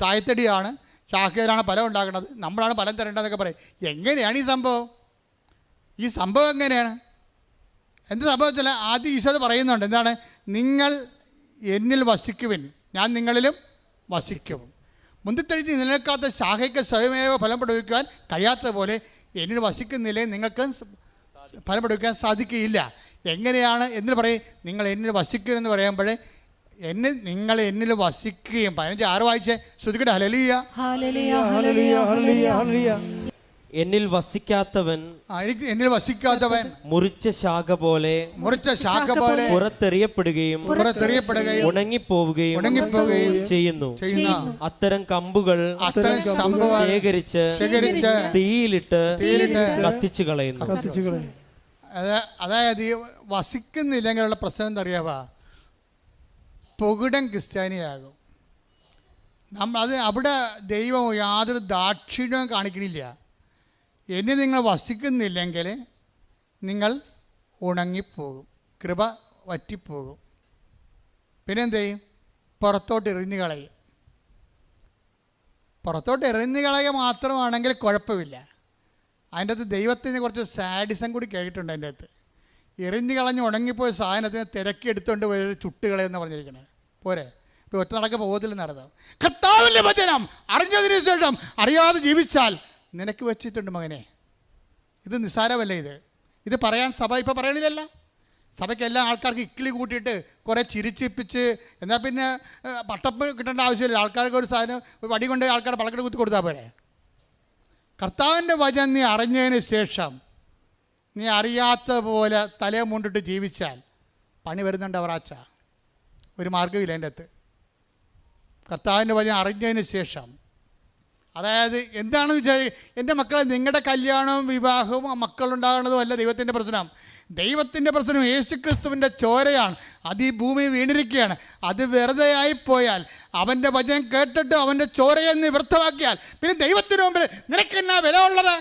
തായ്തടിയാണ്, ശാഖയിലാണ് ഫലം ഉണ്ടാക്കുന്നത്, നമ്മളാണ് ഫലം തരേണ്ടതെന്നൊക്കെ പറയും. എങ്ങനെയാണ് ഈ സംഭവം? ഈ സംഭവം എങ്ങനെയാണ്? എന്ത് സംഭവത്തില്ല? ആദ്യം ഈശോ പറയുന്നുണ്ട്, എന്താണ്? നിങ്ങൾ എന്നിൽ വസിക്കുവിൻ, ഞാൻ നിങ്ങളിലും വസിക്കും. മുന്തിരിച്ചെടി നിലനിൽക്കാത്ത ശാഖയ്ക്ക് സ്വയമേവ ഫലം പ്രയോഗിക്കാൻ കഴിയാത്തതുപോലെ എന്നിൽ വസിക്കുന്നില്ലേ നിങ്ങൾക്ക് ഫലം പ്രയോഗിക്കാൻ സാധിക്കുകയില്ല. എങ്ങനെയാണ് എന്ന് പറയും? നിങ്ങൾ എന്നിൽ വസിക്കും എന്ന് പറയുമ്പോഴേ നിങ്ങൾ എന്നിൽ വസിക്കുകയും. 15:6 വായിച്ചേ, ശ്രുതിക്കട്ടെ. ഹല്ലേലൂയ, ഹല്ലേലൂയ, ഹല്ലേലൂയ, ഹല്ലേലൂയ. എന്നിൽ വസിക്കാത്തവൻ മുറിച്ച ശാഖ പോലെ പുറത്തെറിയപ്പെടുകയും ഉണങ്ങിപ്പോവുകയും ചെയ്യുന്നു. അത്തരം കമ്പുകൾ ശേഖരിച്ച് തീയിലിട്ട് കത്തിച്ചു കളയുന്നു. അതായത് വസിക്കുന്നില്ലെങ്കിലുള്ള പ്രശ്നം എന്താ അറിയാവാ? പൊകിടൻ ക്രിസ്ത്യാനിയാകും. അവിടെ ദൈവം യാതൊരു ദാക്ഷിണ്യവും കാണിക്കണില്ല. എന്നെ നിങ്ങൾ വസിക്കുന്നില്ലെങ്കിൽ നിങ്ങൾ ഉണങ്ങിപ്പോകും, കൃപ വറ്റിപ്പോകും. പിന്നെന്ത് ചെയ്യും? പുറത്തോട്ട് എറിഞ്ഞു കളയും. പുറത്തോട്ട് എറിഞ്ഞു കളയുക മാത്രമാണെങ്കിൽ കുഴപ്പമില്ല. അതിൻ്റെ അകത്ത് ദൈവത്തിന് കുറച്ച് സാഡിസം കൂടി കേട്ടിട്ടുണ്ട്. അതിൻ്റെ അകത്ത് എറിഞ്ഞു കളഞ്ഞ് ഉണങ്ങിപ്പോയ സാധനത്തിന് തിരക്കി എടുത്തുകൊണ്ട് പോയി ചുട്ടുകളയെന്ന് പറഞ്ഞിരിക്കണേ. പോരെ? ഇപ്പോൾ ഒറ്റ നടക്ക പോകത്തിൽ നടത്താം. കർത്താവിൻ്റെ വചനം അറിഞ്ഞതിന് ശേഷം അറിയാതെ ജീവിച്ചാൽ നിനക്ക് വെച്ചിട്ടുണ്ട് മകനെ. ഇത് നിസ്സാരമല്ല. ഇത് പറയാൻ സഭ ഇപ്പോൾ പറയണില്ലല്ല. സഭയ്ക്ക് എല്ലാ ആൾക്കാർക്ക് ഇക്കിളി കൂട്ടിയിട്ട് കുറേ ചിരിച്ചിപ്പിച്ച് എന്നാൽ പിന്നെ പട്ടപ്പ് കിട്ടേണ്ട ആവശ്യമില്ല. ആൾക്കാർക്ക് ഒരു സാധനം വടി കൊണ്ട് ആൾക്കാർ പളക്കെട്ട് കുത്തി കൊടുത്താൽ പോരെ. കർത്താവിൻ്റെ വചനം നീ അറിഞ്ഞതിന് ശേഷം നീ അറിയാത്ത പോലെ തലയെ മുണ്ടിട്ട് ജീവിച്ചാൽ പണി വരുന്നുണ്ട് അവറാച്ച. ഒരു മാർഗ്ഗമില്ല അതിൻ്റെ അകത്ത്. കർത്താവിൻ്റെ വചനം അറിഞ്ഞതിന് ശേഷം, അതായത് എന്താണെന്ന് വെച്ചാൽ, എൻ്റെ മക്കളെ, നിങ്ങളുടെ കല്യാണവും വിവാഹവും മക്കളുണ്ടാകുന്നതും അല്ല ദൈവത്തിൻ്റെ പ്രശ്നം. ദൈവത്തിൻ്റെ പ്രശ്നം യേശുക്രിസ്തുവിൻ്റെ ചോരയാണ്. അത് ഈ ഭൂമി വീണിരിക്കുകയാണ്. അത് വെറുതെ ആയിപ്പോയാൽ, അവൻ്റെ വചനം കേട്ടിട്ട് അവൻ്റെ ചോരയെ വ്യർത്ഥമാക്കിയാൽ പിന്നെ ദൈവത്തിന് മുമ്പിൽ നിനക്കെന്നാ വില ഉള്ളത്?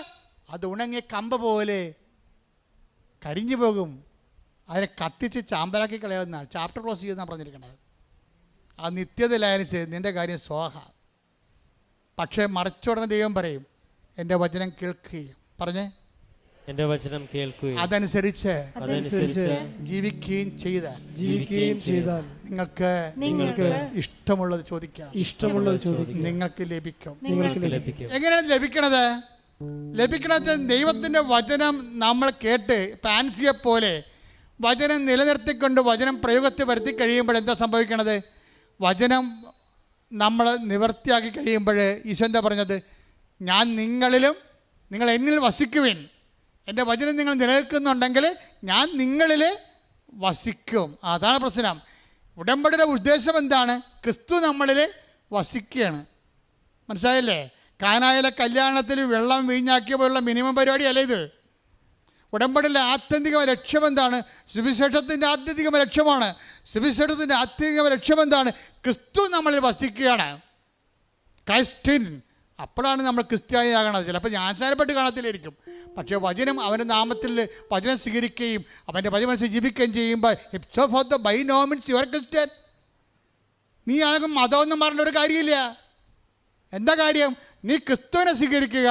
അത് ഉണങ്ങിയ കമ്പ് പോലെ കരിഞ്ഞു പോകും. അതിനെ കത്തിച്ച് ചാമ്പലാക്കി കളയാവുന്നതാണ്. ചാപ്റ്റർ ക്ലോസ് ചെയ്യുന്നതാണ് പറഞ്ഞിരിക്കുന്നത്. ആ നിത്യതയിലായാലും നിൻ്റെ കാര്യം സ്വാഹ. പക്ഷേ മറിച്ചുടനെ ദൈവം പറയും, എൻ്റെ വചനം കേൾക്കുകയും പറഞ്ഞേ എൻ്റെ വചനം കേൾക്കുകയും അതനുസരിച്ച് ജീവിക്കുകയും ചെയ്താൽ നിങ്ങൾക്ക് ഇഷ്ടമുള്ളത് ചോദിക്കാം, നിങ്ങൾക്ക് ലഭിക്കും. എങ്ങനെയാണ് ലഭിക്കണത്? ദൈവത്തിൻ്റെ വചനം നമ്മൾ കേട്ട് പാൻസിയെ പോലെ വചനം നിലനിർത്തിക്കൊണ്ട് വചനം പ്രയോഗത്തിൽ വരുത്തി കഴിയുമ്പോൾ എന്താ സംഭവിക്കണത്? വചനം നമ്മൾ നിവർത്തിയാക്കി കഴിയുമ്പോൾ ഈശോ എന്താ പറഞ്ഞത്? ഞാൻ നിങ്ങളിലും നിങ്ങൾ എന്നിൽ വസിക്കുവിൻ. എൻ്റെ വചനം നിങ്ങൾ നിലനിൽക്കുന്നുണ്ടെങ്കിൽ ഞാൻ നിങ്ങളിൽ വസിക്കും. അതാണ് പ്രശ്നം. ഉടമ്പടിയുടെ ഉദ്ദേശം എന്താണ്? ക്രിസ്തു നമ്മളിൽ വസിക്കുകയാണ്. മനസ്സിലായില്ലേ? കാനായിലെ കല്യാണത്തിൽ വെള്ളം വീഞ്ഞാക്കിയ പോലുള്ള മിനിമം പരിപാടിയല്ല ഇത്. ഉടമ്പടിയിലെ ആത്യന്തിക ലക്ഷ്യം എന്താണ്? സുവിശേഷത്തിൻ്റെ ആത്യന്തിക ലക്ഷ്യമാണ്. സുവിശേഷത്തിൻ്റെ ആത്യന്തിക ലക്ഷ്യം എന്താണ്? ക്രിസ്തു നമ്മളിൽ വസിക്കുകയാണ്. ക്രൈസ്റ്റിൻ. അപ്പോഴാണ് നമ്മൾ ക്രിസ്ത്യാനിയാകണത്. ചിലപ്പോൾ ജ്ഞാനസ്നാനപ്പെട്ട് കാണത്തില്ലായിരിക്കും, പക്ഷേ വചനം അവൻ്റെ നാമത്തിൽ വചനം സ്വീകരിക്കുകയും അവൻ്റെ വചനം ജീവിക്കുകയും ചെയ്യുമ്പോൾ it's for the by no means your Christian. നീ ആകും മതമൊന്നും പറഞ്ഞ ഒരു കാര്യമില്ല. എന്താ കാര്യം? നീ ക്രിസ്തുവിനെ സ്വീകരിക്കുക,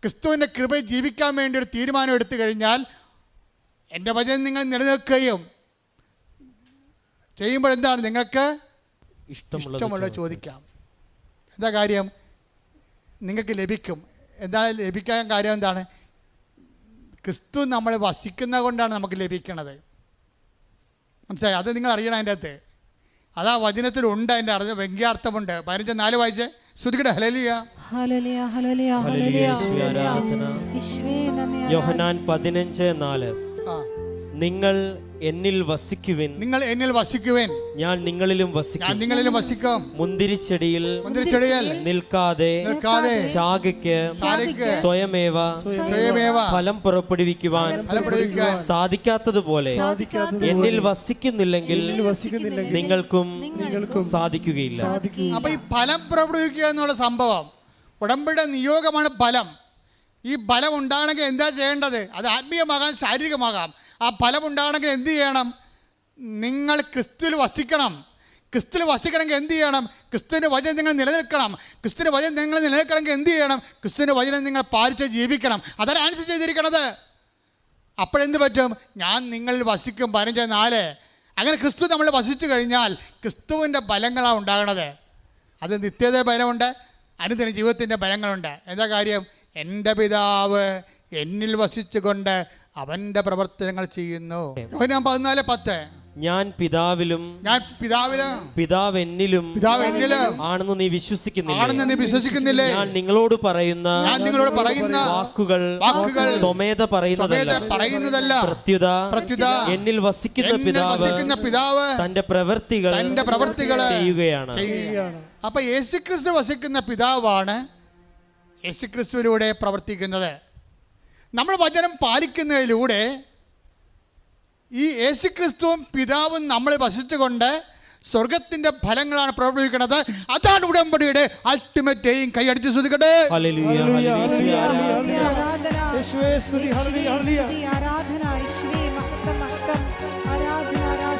ക്രിസ്തുവിൻ്റെ കൃപയിൽ ജീവിക്കാൻ വേണ്ടി ഒരു തീരുമാനം എടുത്തു കഴിഞ്ഞാൽ എൻ്റെ വചനം നിങ്ങൾ നിലനിൽക്കുകയും ചെയ്യുമ്പോൾ എന്താണ്? നിങ്ങൾക്ക് ഇഷ്ടമുള്ളത് ചോദിക്കാം. എന്താ കാര്യം? നിങ്ങൾക്ക് ലഭിക്കും. എന്താണ് ലഭിക്കാൻ കാര്യം? എന്താണ്? ക്രിസ്തു നമ്മൾ വസിക്കുന്നത് കൊണ്ടാണ് നമുക്ക് ലഭിക്കണത്. മനസ്സിലായി? അത് നിങ്ങൾ അറിയണം. അതിൻ്റെ അകത്ത് അതാ വചനത്തിലുണ്ട്. അതിൻ്റെ അറിഞ്ഞ വ്യംഗ്യാർത്ഥമുണ്ട്. 15:4 വായിച്ച് ശ്രുതികടെ ഹല്ലേലൂയ. ഹല്ലേലൂയ ഹല്ലേലൂയ ഹല്ലേലൂയ ആരാധന. യേശുവേ നന്ദി. യോഹന്നാൻ 15:4 നിങ്ങൾ എന്നിൽ വസിക്കുവിൻ, നിങ്ങൾ എന്നിൽ വസിക്കുവിൻ, ഞാൻ നിങ്ങളിലും വസിക്കും. ഞാൻ നിങ്ങളിലും വസിക്കും. മുന്തിരിച്ചെടിയിൽ നിൽക്കാതെ ശാഖയ്ക്ക് സ്വയമേവ ഫലം പുറപ്പെടുവിക്കുവാൻ സാധിക്കാത്തതുപോലെ എന്നിൽ വസിക്കുന്നില്ലെങ്കിൽ നിങ്ങൾക്കും സാധിക്കുകയില്ല. അപ്പൊ ഈ ഫലം പുറപ്പെടുവിക്കുക എന്നുള്ള സംഭവം ഉടമ്പടിയുടെ നിയോഗമാണ്. ഫലം. ഈ ഫലം ഉണ്ടാകണമെങ്കിൽ എന്താ ചെയ്യേണ്ടത്? അത് ആത്മീയമാകാം, ശാരീരികമാകാം. ആ ഫലം ഉണ്ടാകണമെങ്കിൽ എന്ത് ചെയ്യണം? നിങ്ങൾ ക്രിസ്തുവിൽ വസിക്കണം. ക്രിസ്തുവിൽ വസിക്കണമെങ്കിൽ എന്ത് ചെയ്യണം? ക്രിസ്തുവിൻ്റെ വചനം നിങ്ങൾ നിലനിൽക്കണം. ക്രിസ്തുവിൻ്റെ വചനം നിങ്ങൾ നിലനിൽക്കണമെങ്കിൽ എന്ത് ചെയ്യണം? ക്രിസ്തുവിൻ്റെ വചനം നിങ്ങൾ പാലിച്ച് ജീവിക്കണം. അതാണ് ആൻസർ ചെയ്തിരിക്കണത്. അപ്പോഴെന്ത് പറ്റും? ഞാൻ നിങ്ങളിൽ വസിക്കും. 15:4. അങ്ങനെ ക്രിസ്തു നമ്മൾ വസിച്ചു കഴിഞ്ഞാൽ ക്രിസ്തുവിൻ്റെ ഫലങ്ങളാണ് ഉണ്ടാകണത്. അത് നിത്യത ഫലമുണ്ട്, അനുദിന ജീവിതത്തിൻ്റെ ഫലങ്ങളുണ്ട്. എന്താ കാര്യം? എൻ്റെ പിതാവ് എന്നിൽ വസിച്ചുകൊണ്ട് അവൻ്റെ പ്രവർത്തനങ്ങൾ ചെയ്യുന്നു. യോഹന്നാൻ 14:10 ഞാൻ പിതാവിലും പിതാവ് എന്നിലും ആണെന്ന് നീ വിശ്വസിക്കുന്നില്ലേ? ഞാൻ നിങ്ങളോട് പറയുന്ന വാക്കുകൾ സ്വമേധ പറയുന്നതല്ല, പ്രത്യുത എന്നിൽ വസിക്കുന്ന പിതാവ് തന്റെ പ്രവൃത്തികൾ ചെയ്യുകയാണ്. അപ്പൊ യേശുക്രിസ്തു വസിക്കുന്ന പിതാവാണ് യേശുക്രിസ്തുവിലൂടെ പ്രവർത്തിക്കുന്നത്. നമ്മൾ വചനം പാലിക്കുന്നതിലൂടെ ഈ യേശുക്രിസ്തുവും പിതാവും നമ്മൾ വസിച്ചുകൊണ്ട് സ്വർഗത്തിന്റെ ഫലങ്ങളാണ് പ്രവർത്തിക്കുന്നത്. അതാണ് ഉടമ്പടിയുടെ അൾട്ടിമേറ്റ് എയിം. കൈയടിച്ച് ശ്രദ്ധിക്കട്ടെ.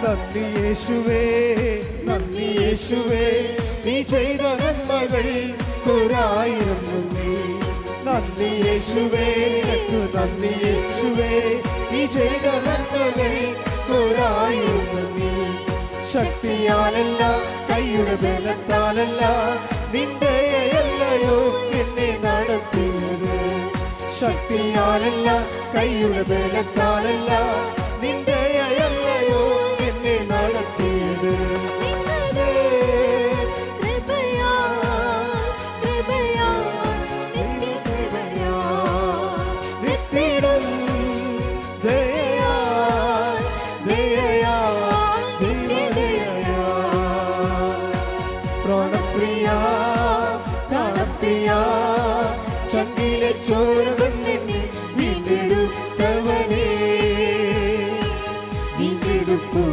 നന്ദി യേശുവേ, നന്ദി യേശുവേ, നീ ചെയ്ത നന്മകൾ ഒരായിരം നന്ദി. നന്ദി യേശുവേ, നന്ദി യേശുവേ, നീ ചെയ്ത നന്മകൾ ഒരായിരം നന്ദി. ശക്തിയാലല്ല, കൈയുടെ ബലത്താലല്ല, നിന്റെ അല്ലയോ എന്നെ നടത്തിയത്. ശക്തിയാലല്ല, കൈയുടെ ബലത്താലല്ല, നിന്റെ അല്ലയോ എന്നെ നടത്തിയത്. ചോര കൊണ്ടെന്നെ വീണ്ടെടുത്തവനേ, വീണ്ടെടുപ്പു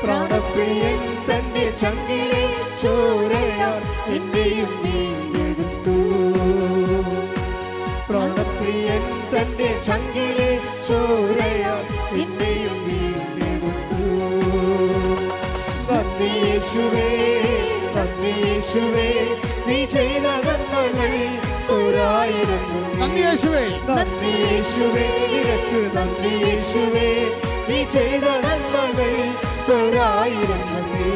പ്രാണപ്രിയൻ തന്റെ ചങ്കിലെ ചോരയാൽ എന്നെയും വീണ്ടെടുത്തു. പ്രാണപ്രിയൻ തന്റെ ചങ്കിലെ ചോരയാൽ എന്നെയും വീണ്ടെടുത്തു. നന്ദി യേശുവേ, നന്ദി യേശുവേ, നീ ചെയ്ത നന്മകൾ ഒരായിരം നന്ദി. യേശുവേ, നന്ദി യേശുവേ, നിനക്ക് നന്ദി യേശുവേ, നീ ചെയ്ത നന്മകൾ ഒരായിരം നന്ദി.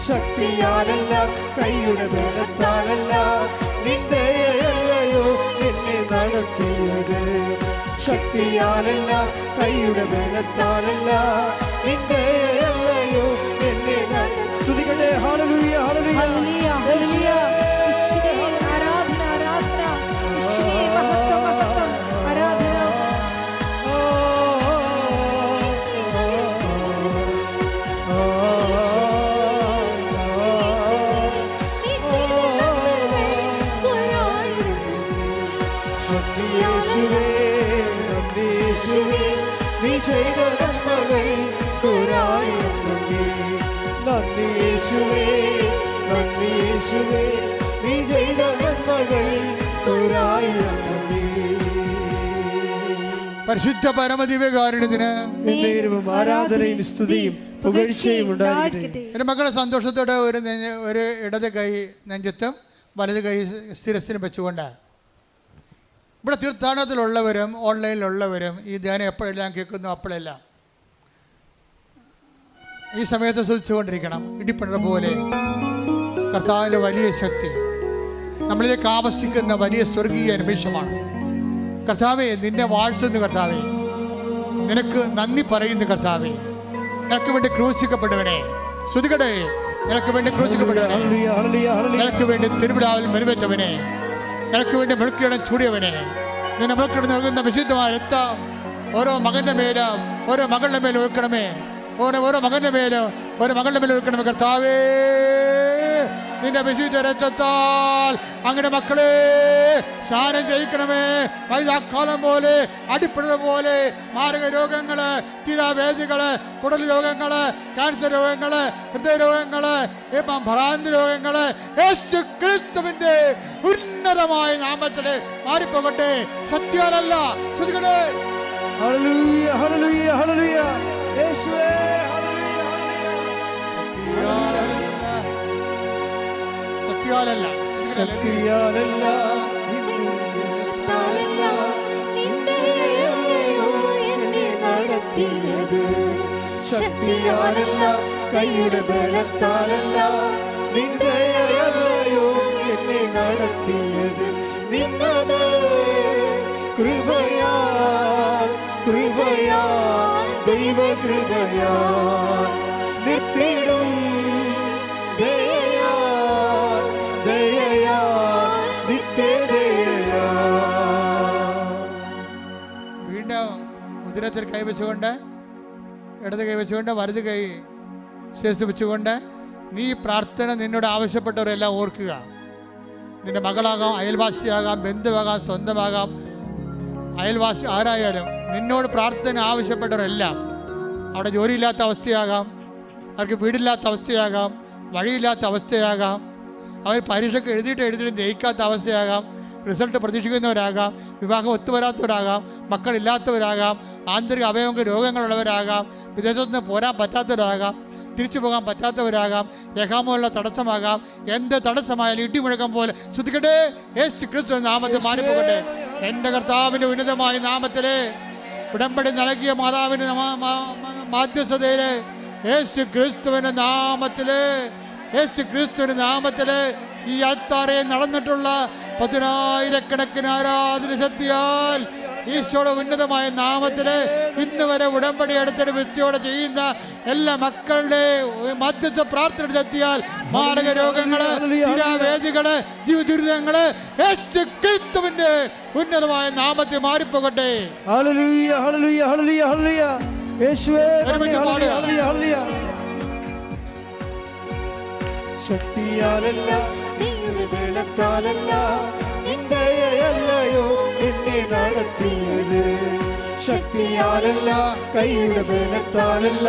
ശക്തിയാലല്ല, കൈയുടെ ബലത്താലല്ല, നിന്റെ അല്ലയോ എന്നെ നടത്തിയത്. ശക്തിയാലല്ല കൈയുടെ ബലത്താലല്ല നിന്റെ അല്ലയോ എന്നെ സ്തുതിക്കട്ടെ. ഹല്ലേലൂയ ഹല്ലേലൂയ ഹല്ലേലൂയ ഹല്ലേലൂയ. യേശുവേ ആരാധന ആരാധന. യേശുവേ മഹത്വം മഹത്വം ആരാധന. യേശുവേ നന്ദി യേശുവേ നീ ചെയ്ത നന്മകൾ ഒരായിരം നന്ദി. നന്ദി യേശുവേ നന്ദി യേശുവേ നീ ചെയ്ത നന്മകൾ ഒരായിരം നന്ദി. പരിശുദ്ധ പരമദിവ്യകാരുണ്യത്തിന് നേരവും ആരാധനയും സ്തുതിയും പുകഴ്ചയും ഉണ്ടായിരിക്കട്ടെ. എൻ്റെ മക്കളെ സന്തോഷത്തോടെ ഒരു ഇടത് കൈ നെഞ്ചത്തും വലത് കൈ ശിരസിനും വെച്ചുകൊണ്ട് ഇവിടെ തീർത്ഥാടനത്തിലുള്ളവരും ഓൺലൈനിലുള്ളവരും ഈ ധ്യാനം എപ്പോഴെല്ലാം കേൾക്കുന്നു അപ്പോഴെല്ലാം ഈ സമയത്ത് സ്തുതിച്ചുകൊണ്ടിരിക്കണം. ഇടിപ്പണ പോലെ കർത്താവിൻ്റെ വലിയ ശക്തി നമ്മളിലേക്ക് ആവശ്യിക്കുന്ന വലിയ സ്വർഗീയ നിമിഷമാണ്. കർത്താവേ, നിന്നെ വാഴ്ത്തുന്നു കർത്താവേ, നിനക്ക് നന്ദി പറയുന്നു കർത്താവേ. നിനക്ക് വേണ്ടി ക്രൂശിക്കപ്പെട്ടവനെ സ്തുതിക്കട്ടെ. നിനക്ക് വേണ്ടി ക്രൂശിക്കപ്പെട്ടവനെ, നിനക്ക് വേണ്ടി തിരുവിടാവിൽ മെരുവേറ്റവനെ, നിനക്ക് വേണ്ടി മെഴുക്കിടം ചൂടിയവനെ, നിന്നെ മെഴുക്കിടം നൽകുന്ന വിശുദ്ധമായ രക്തം ഓരോ മകൻ്റെ മേലും ഓരോ മകളുടെ മേലും ഒഴുക്കണമേ. ഓരോ മകൻ്റെ മേലും ഓരോ മകളുടെ മേലും ഒഴുക്കണമേ കർത്താവേ. നിന്റെ വിശുദ്ധ രക്തത്താൽ അങ്ങനെ മക്കളെ സ്നാനം ചെയ്യിക്കണമേ. വൈദാക്കാലം പോലെ അടിപ്പിടൽ പോലെ മാരക രോഗങ്ങള്, തീരാവേദികള്, കുടൽ രോഗങ്ങള്, ക്യാൻസർ രോഗങ്ങള്, ഹൃദയരോഗങ്ങള്, ഇപ്പം ഭ്രാന്തി രോഗങ്ങള് യേശു ക്രിസ്തുവിന്റെ ഉന്നതമായ നാമത്തില് മാറിപ്പോകട്ടെ. സത്യാലല്ല ശ്രുതികളെ. ഹല്ലേലൂയ ഹല്ലേലൂയ ഹല്ലേലൂയ യേശുവേ ഹല്ലേലൂയ ഹല്ലേലൂയ. സത്യാലല്ല ശക്തിയാലല്ല നിന്റെ അല്ലയോ എന്നെ നടത്തിയത്. ശക്തിയാലല്ല കൈയുടെ ബലത്താലല്ല നിന്റെ അല്ലയോ എന്നെ നടത്തിയത്. നിന്നത് കൃപയാൽ കൃപയാൽ ദൈവകൃപയാൽ നിത്തിടും ദയയാൽ ദയയാൽ നിത്യദയയാൽ. വീണ്ടും ഉദരത്തിൽ കൈവച്ചുകൊണ്ട് ഇടത് കൈവച്ചുകൊണ്ട് വലത് കൈ ശേഷം വെച്ചുകൊണ്ട് നീ പ്രാർത്ഥന നിന്നോട് ആവശ്യപ്പെട്ടവരെല്ലാം ഓർക്കുക. നിന്റെ മകളാകാം, അയൽവാസിയാകാം, ബന്ധുവാകാം, സ്വന്തമാകാം, അയൽവാസി ആരായാലും നിന്നോട് പ്രാർത്ഥന ആവശ്യപ്പെട്ടവരെല്ലാം അവിടെ ജോലിയില്ലാത്ത അവസ്ഥയാകാം, അവർക്ക് വീടില്ലാത്ത അവസ്ഥയാകാം, വഴിയില്ലാത്ത അവസ്ഥയാകാം, അവർ പരീക്ഷയ്ക്ക് എഴുതിയിട്ട് ജയിക്കാത്ത അവസ്ഥയാകാം, റിസൾട്ട് പ്രതീക്ഷിക്കുന്നവരാകാം, വിവാഹം ഒത്തുവരാത്തവരാകാം, മക്കളില്ലാത്തവരാകാം, ആന്തരിക അവയവ രോഗങ്ങളുള്ളവരാകാം, വിദേശത്ത് നിന്ന് പോരാൻ പറ്റാത്തവരാകാം, തിരിച്ചു പോകാൻ പറ്റാത്തവരാകാം, രേഖാമുള്ള തടസ്സമാകാം. എന്ത് തടസ്സമായാലും ഇടിമുഴക്കം പോലെ ശ്രദ്ധിക്കട്ടെ. യേശു ക്രിസ്തു നാമത്തിൽ മാറിപ്പോകട്ടെ. എൻ്റെ കർത്താവിൻ്റെ ഉന്നതമായ നാമത്തിലെ ഉടമ്പടി നൽകിയ മാതാവിൻ്റെ മാധ്യസ്ഥതയിലെ യേശു ക്രിസ്തുവിൻ്റെ നാമത്തില്, യേശു ക്രിസ്തുവിൻ്റെ നാമത്തില് ഈ അൾത്താറെ നടന്നിട്ടുള്ള 10,000-കണക്കിന് ആരാധന ശക്തിയാൽ ഈശോയുടെ ഉന്നതമായ നാമത്തില് ഇന്ന് വരെ ഉടമ്പടി എടുത്തിട്ട് വൃത്തിയോടെ ചെയ്യുന്ന എല്ലാ മക്കളുടെ മധ്യസ്ഥ പ്രാർത്ഥന ശക്തിയാൽ മാരക രോഗങ്ങള്, വേദികള്, ജീവിതങ്ങള് യേശു ക്രിസ്തുവിന്റെ ഉന്നതമായ നാമത്തിൽ മാറിപ്പോകട്ടെ. ഹല്ലേലൂയ ഹല്ലേലൂയ ഹല്ലേലൂയ ഹല്ലേലൂയ യേശുവേ നന്ദി. ഹല്ലേലൂയ ഹല്ലേലൂയ ഹല്ലേലൂയ. ശക്തിയാലല്ല നിന്റെ ബലത്താലല്ല നിന്റെ അല്ലയോ എന്നെ നടത്തിയത്. ശക്തിയാലല്ല കൈയുടെ ബലത്താലല്ല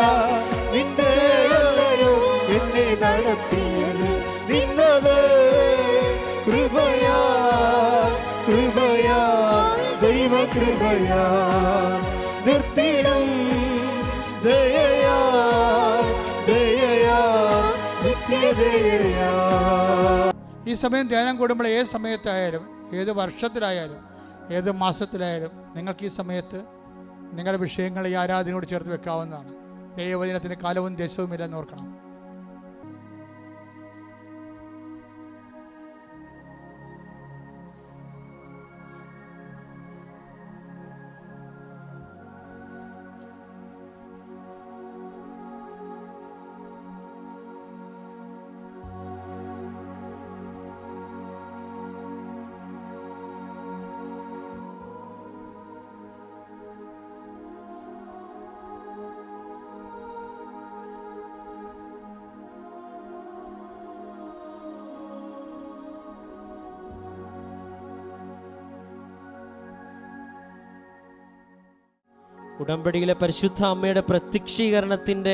നിന്റെ അല്ലയോ എന്നെ നടത്തിയത്. നിന്നത് കൃപയാൽ കൃപയാൽ ദൈവകൃപയാൽ നിർത്തിടും ദയയാൽ ദയയാൽ നിത്യദയയാൽ. ഈ സമയം ധ്യാനം കൂടുമ്പോൾ ഏത് സമയത്തായാലും, ഏത് വർഷത്തിലായാലും, ഏത് മാസത്തിലായാലും നിങ്ങൾക്ക് ഈ സമയത്ത് നിങ്ങളുടെ വിഷയങ്ങൾ ഈ ആരാധനയോട് ചേർത്ത് വെക്കാവുന്നതാണ്. ദൈവവചനത്തിന് കാലവും ദേശവും ഇല്ലെന്ന് ഓർക്കണം. ഉടമ്പടിയിലെ പരിശുദ്ധ അമ്മയുടെ പ്രത്യക്ഷീകരണത്തിൻ്റെ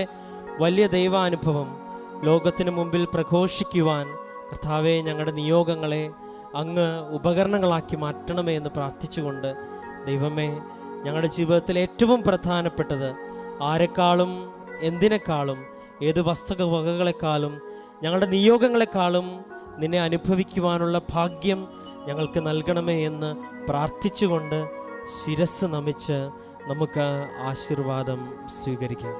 വലിയ ദൈവാനുഭവം ലോകത്തിന് മുമ്പിൽ പ്രഘോഷിക്കുവാൻ കർത്താവെ ഞങ്ങളുടെ നിയോഗങ്ങളെ അങ്ങ് ഉപകരണങ്ങളാക്കി മാറ്റണമേ എന്ന് പ്രാർത്ഥിച്ചുകൊണ്ട്, ദൈവമേ, ഞങ്ങളുടെ ജീവിതത്തിൽ ഏറ്റവും പ്രധാനപ്പെട്ടത് ആരെക്കാളും എന്തിനേക്കാളും ഏത് വസ്തുവകകളെക്കാളും ഞങ്ങളുടെ നിയോഗങ്ങളെക്കാളും നിന്നെ അനുഭവിക്കുവാനുള്ള ഭാഗ്യം ഞങ്ങൾക്ക് നൽകണമേ എന്ന് പ്രാർത്ഥിച്ചുകൊണ്ട് ശിരസ് നമിച്ച് നമുക്ക് ആശീർവാദം സ്വീകരിക്കാം.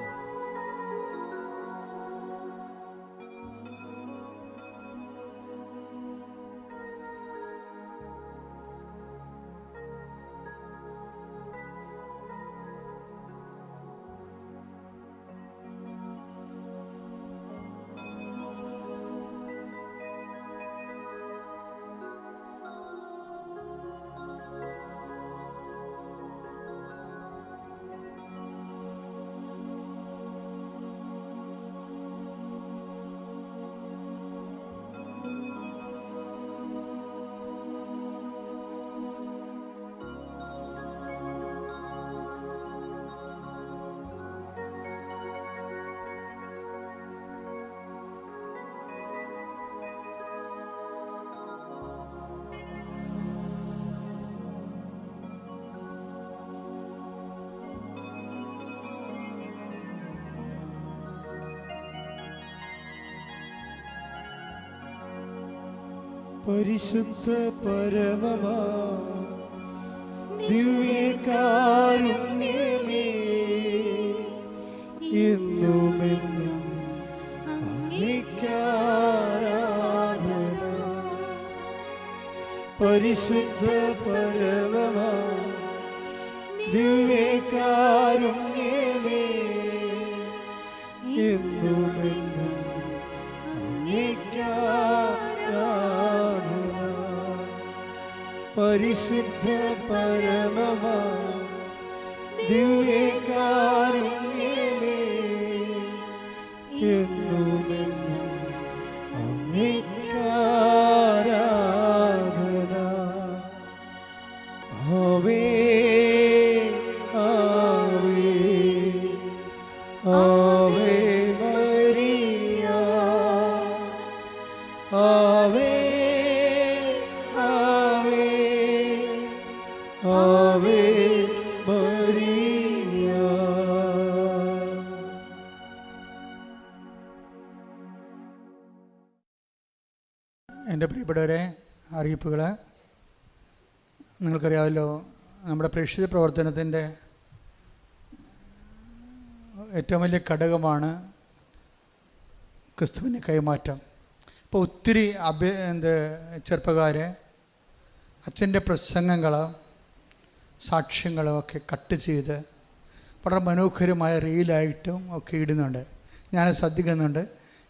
പരിശുദ്ധ പരമമാ ദിവ്യകാരുണ്യമേ, എന്നുമെന്നും അങ്ങേക്കാരാധന. പരിശുദ്ധ പരമമാ ദിവ്യകാരുണ്യമേ, എന്നുമെന്നും അങ്ങേക്കാരാധന. പരിശുദ്ധ പരമമാ ദിവ്യകാരുണ്യമേ, എന്നുമെന്നും അങ്ങേക്കാരാധന. ആവേ ആവേ ആവേ മരിയ, ആവേ ആവേ ആവേ മരിയ. എൻ്റെ പ്രിയപ്പെട്ടവരെ, അറിയിപ്പുകൾ നിങ്ങൾക്കറിയാമല്ലോ. നമ്മുടെ പ്രേക്ഷിത പ്രവർത്തനത്തിൻ്റെ ഏറ്റവും വലിയ ഘടകമാണ് ക്രിസ്തുവിൻ്റെ കൈമാറ്റം. ഇപ്പോൾ ഒത്തിരി ചെറുപ്പക്കാർ അച്ഛൻ്റെ പ്രസംഗങ്ങളും സാക്ഷ്യങ്ങളും ഒക്കെ കട്ട് ചെയ്ത് വളരെ മനോഹരമായ റീലായിട്ടും ഒക്കെ ഇടുന്നുണ്ട്. ഞാൻ ശ്രദ്ധിക്കുന്നുണ്ട്.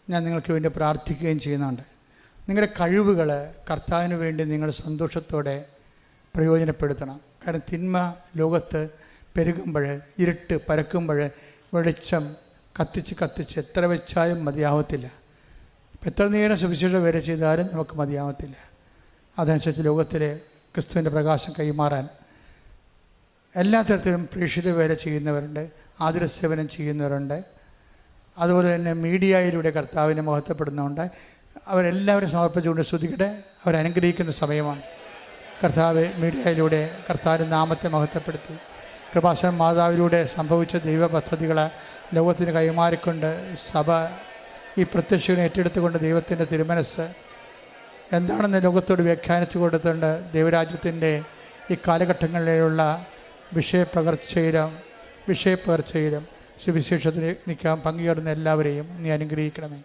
ഞാൻ നിങ്ങൾക്ക് വേണ്ടി പ്രാർത്ഥിക്കുകയും ചെയ്യുന്നുണ്ട്. നിങ്ങളുടെ കഴിവുകൾ കർത്താവിന് വേണ്ടി നിങ്ങൾ സന്തോഷത്തോടെ പ്രയോജനപ്പെടുത്തണം. കാരണം തിന്മ ലോകത്ത് പെരുകുമ്പോൾ, ഇരുട്ട് പരക്കുമ്പോൾ വെളിച്ചം കത്തിച്ച് എത്ര വെച്ചാലും മതിയാവത്തില്ല. എത്ര നേരം സുവിശേഷ വേല ചെയ്താലും നമുക്ക് മതിയാവത്തില്ല. അതനുസരിച്ച് ലോകത്തിലെ ക്രിസ്തുവിൻ്റെ പ്രകാശം കൈമാറാൻ എല്ലാ തരത്തിലും പ്രേക്ഷിത വേല ചെയ്യുന്നവരുണ്ട്, ആതുരസേവനം ചെയ്യുന്നവരുണ്ട്. അതുപോലെ തന്നെ മീഡിയയിലൂടെ കർത്താവിനെ മഹത്വപ്പെടുന്നുണ്ട്. അവരെല്ലാവരും സമർപ്പിച്ചുകൊണ്ട് സ്തുതിക്കട്ടെ. അവരനുഗ്രഹിക്കുന്ന സമയമാണ്. കർത്താവ് മീഡിയയിലൂടെ കർത്താവിൻ്റെ നാമത്തെ മഹത്വപ്പെടുത്തി കൃപാസന മാതാവിലൂടെ സംഭവിച്ച ദൈവ പദ്ധതികളെ ലോകത്തിന് കൈമാറിക്കൊണ്ട് സഭ ഈ പ്രത്യക്ഷനെ ഏറ്റെടുത്തുകൊണ്ട് ദൈവത്തിൻ്റെ തിരുമനസ് എന്താണെന്ന് ലോകത്തോട് വ്യാഖ്യാനിച്ചു കൊടുത്തുകൊണ്ട് ദൈവരാജ്യത്തിൻ്റെ ഈ കാലഘട്ടങ്ങളിലുള്ള വിഷയപ്പകർച്ചയിലും സുവിശേഷത്തിൽ നിൽക്കാൻ പങ്കുചേർന്ന എല്ലാവരെയും നീ അനുഗ്രഹിക്കണമേ.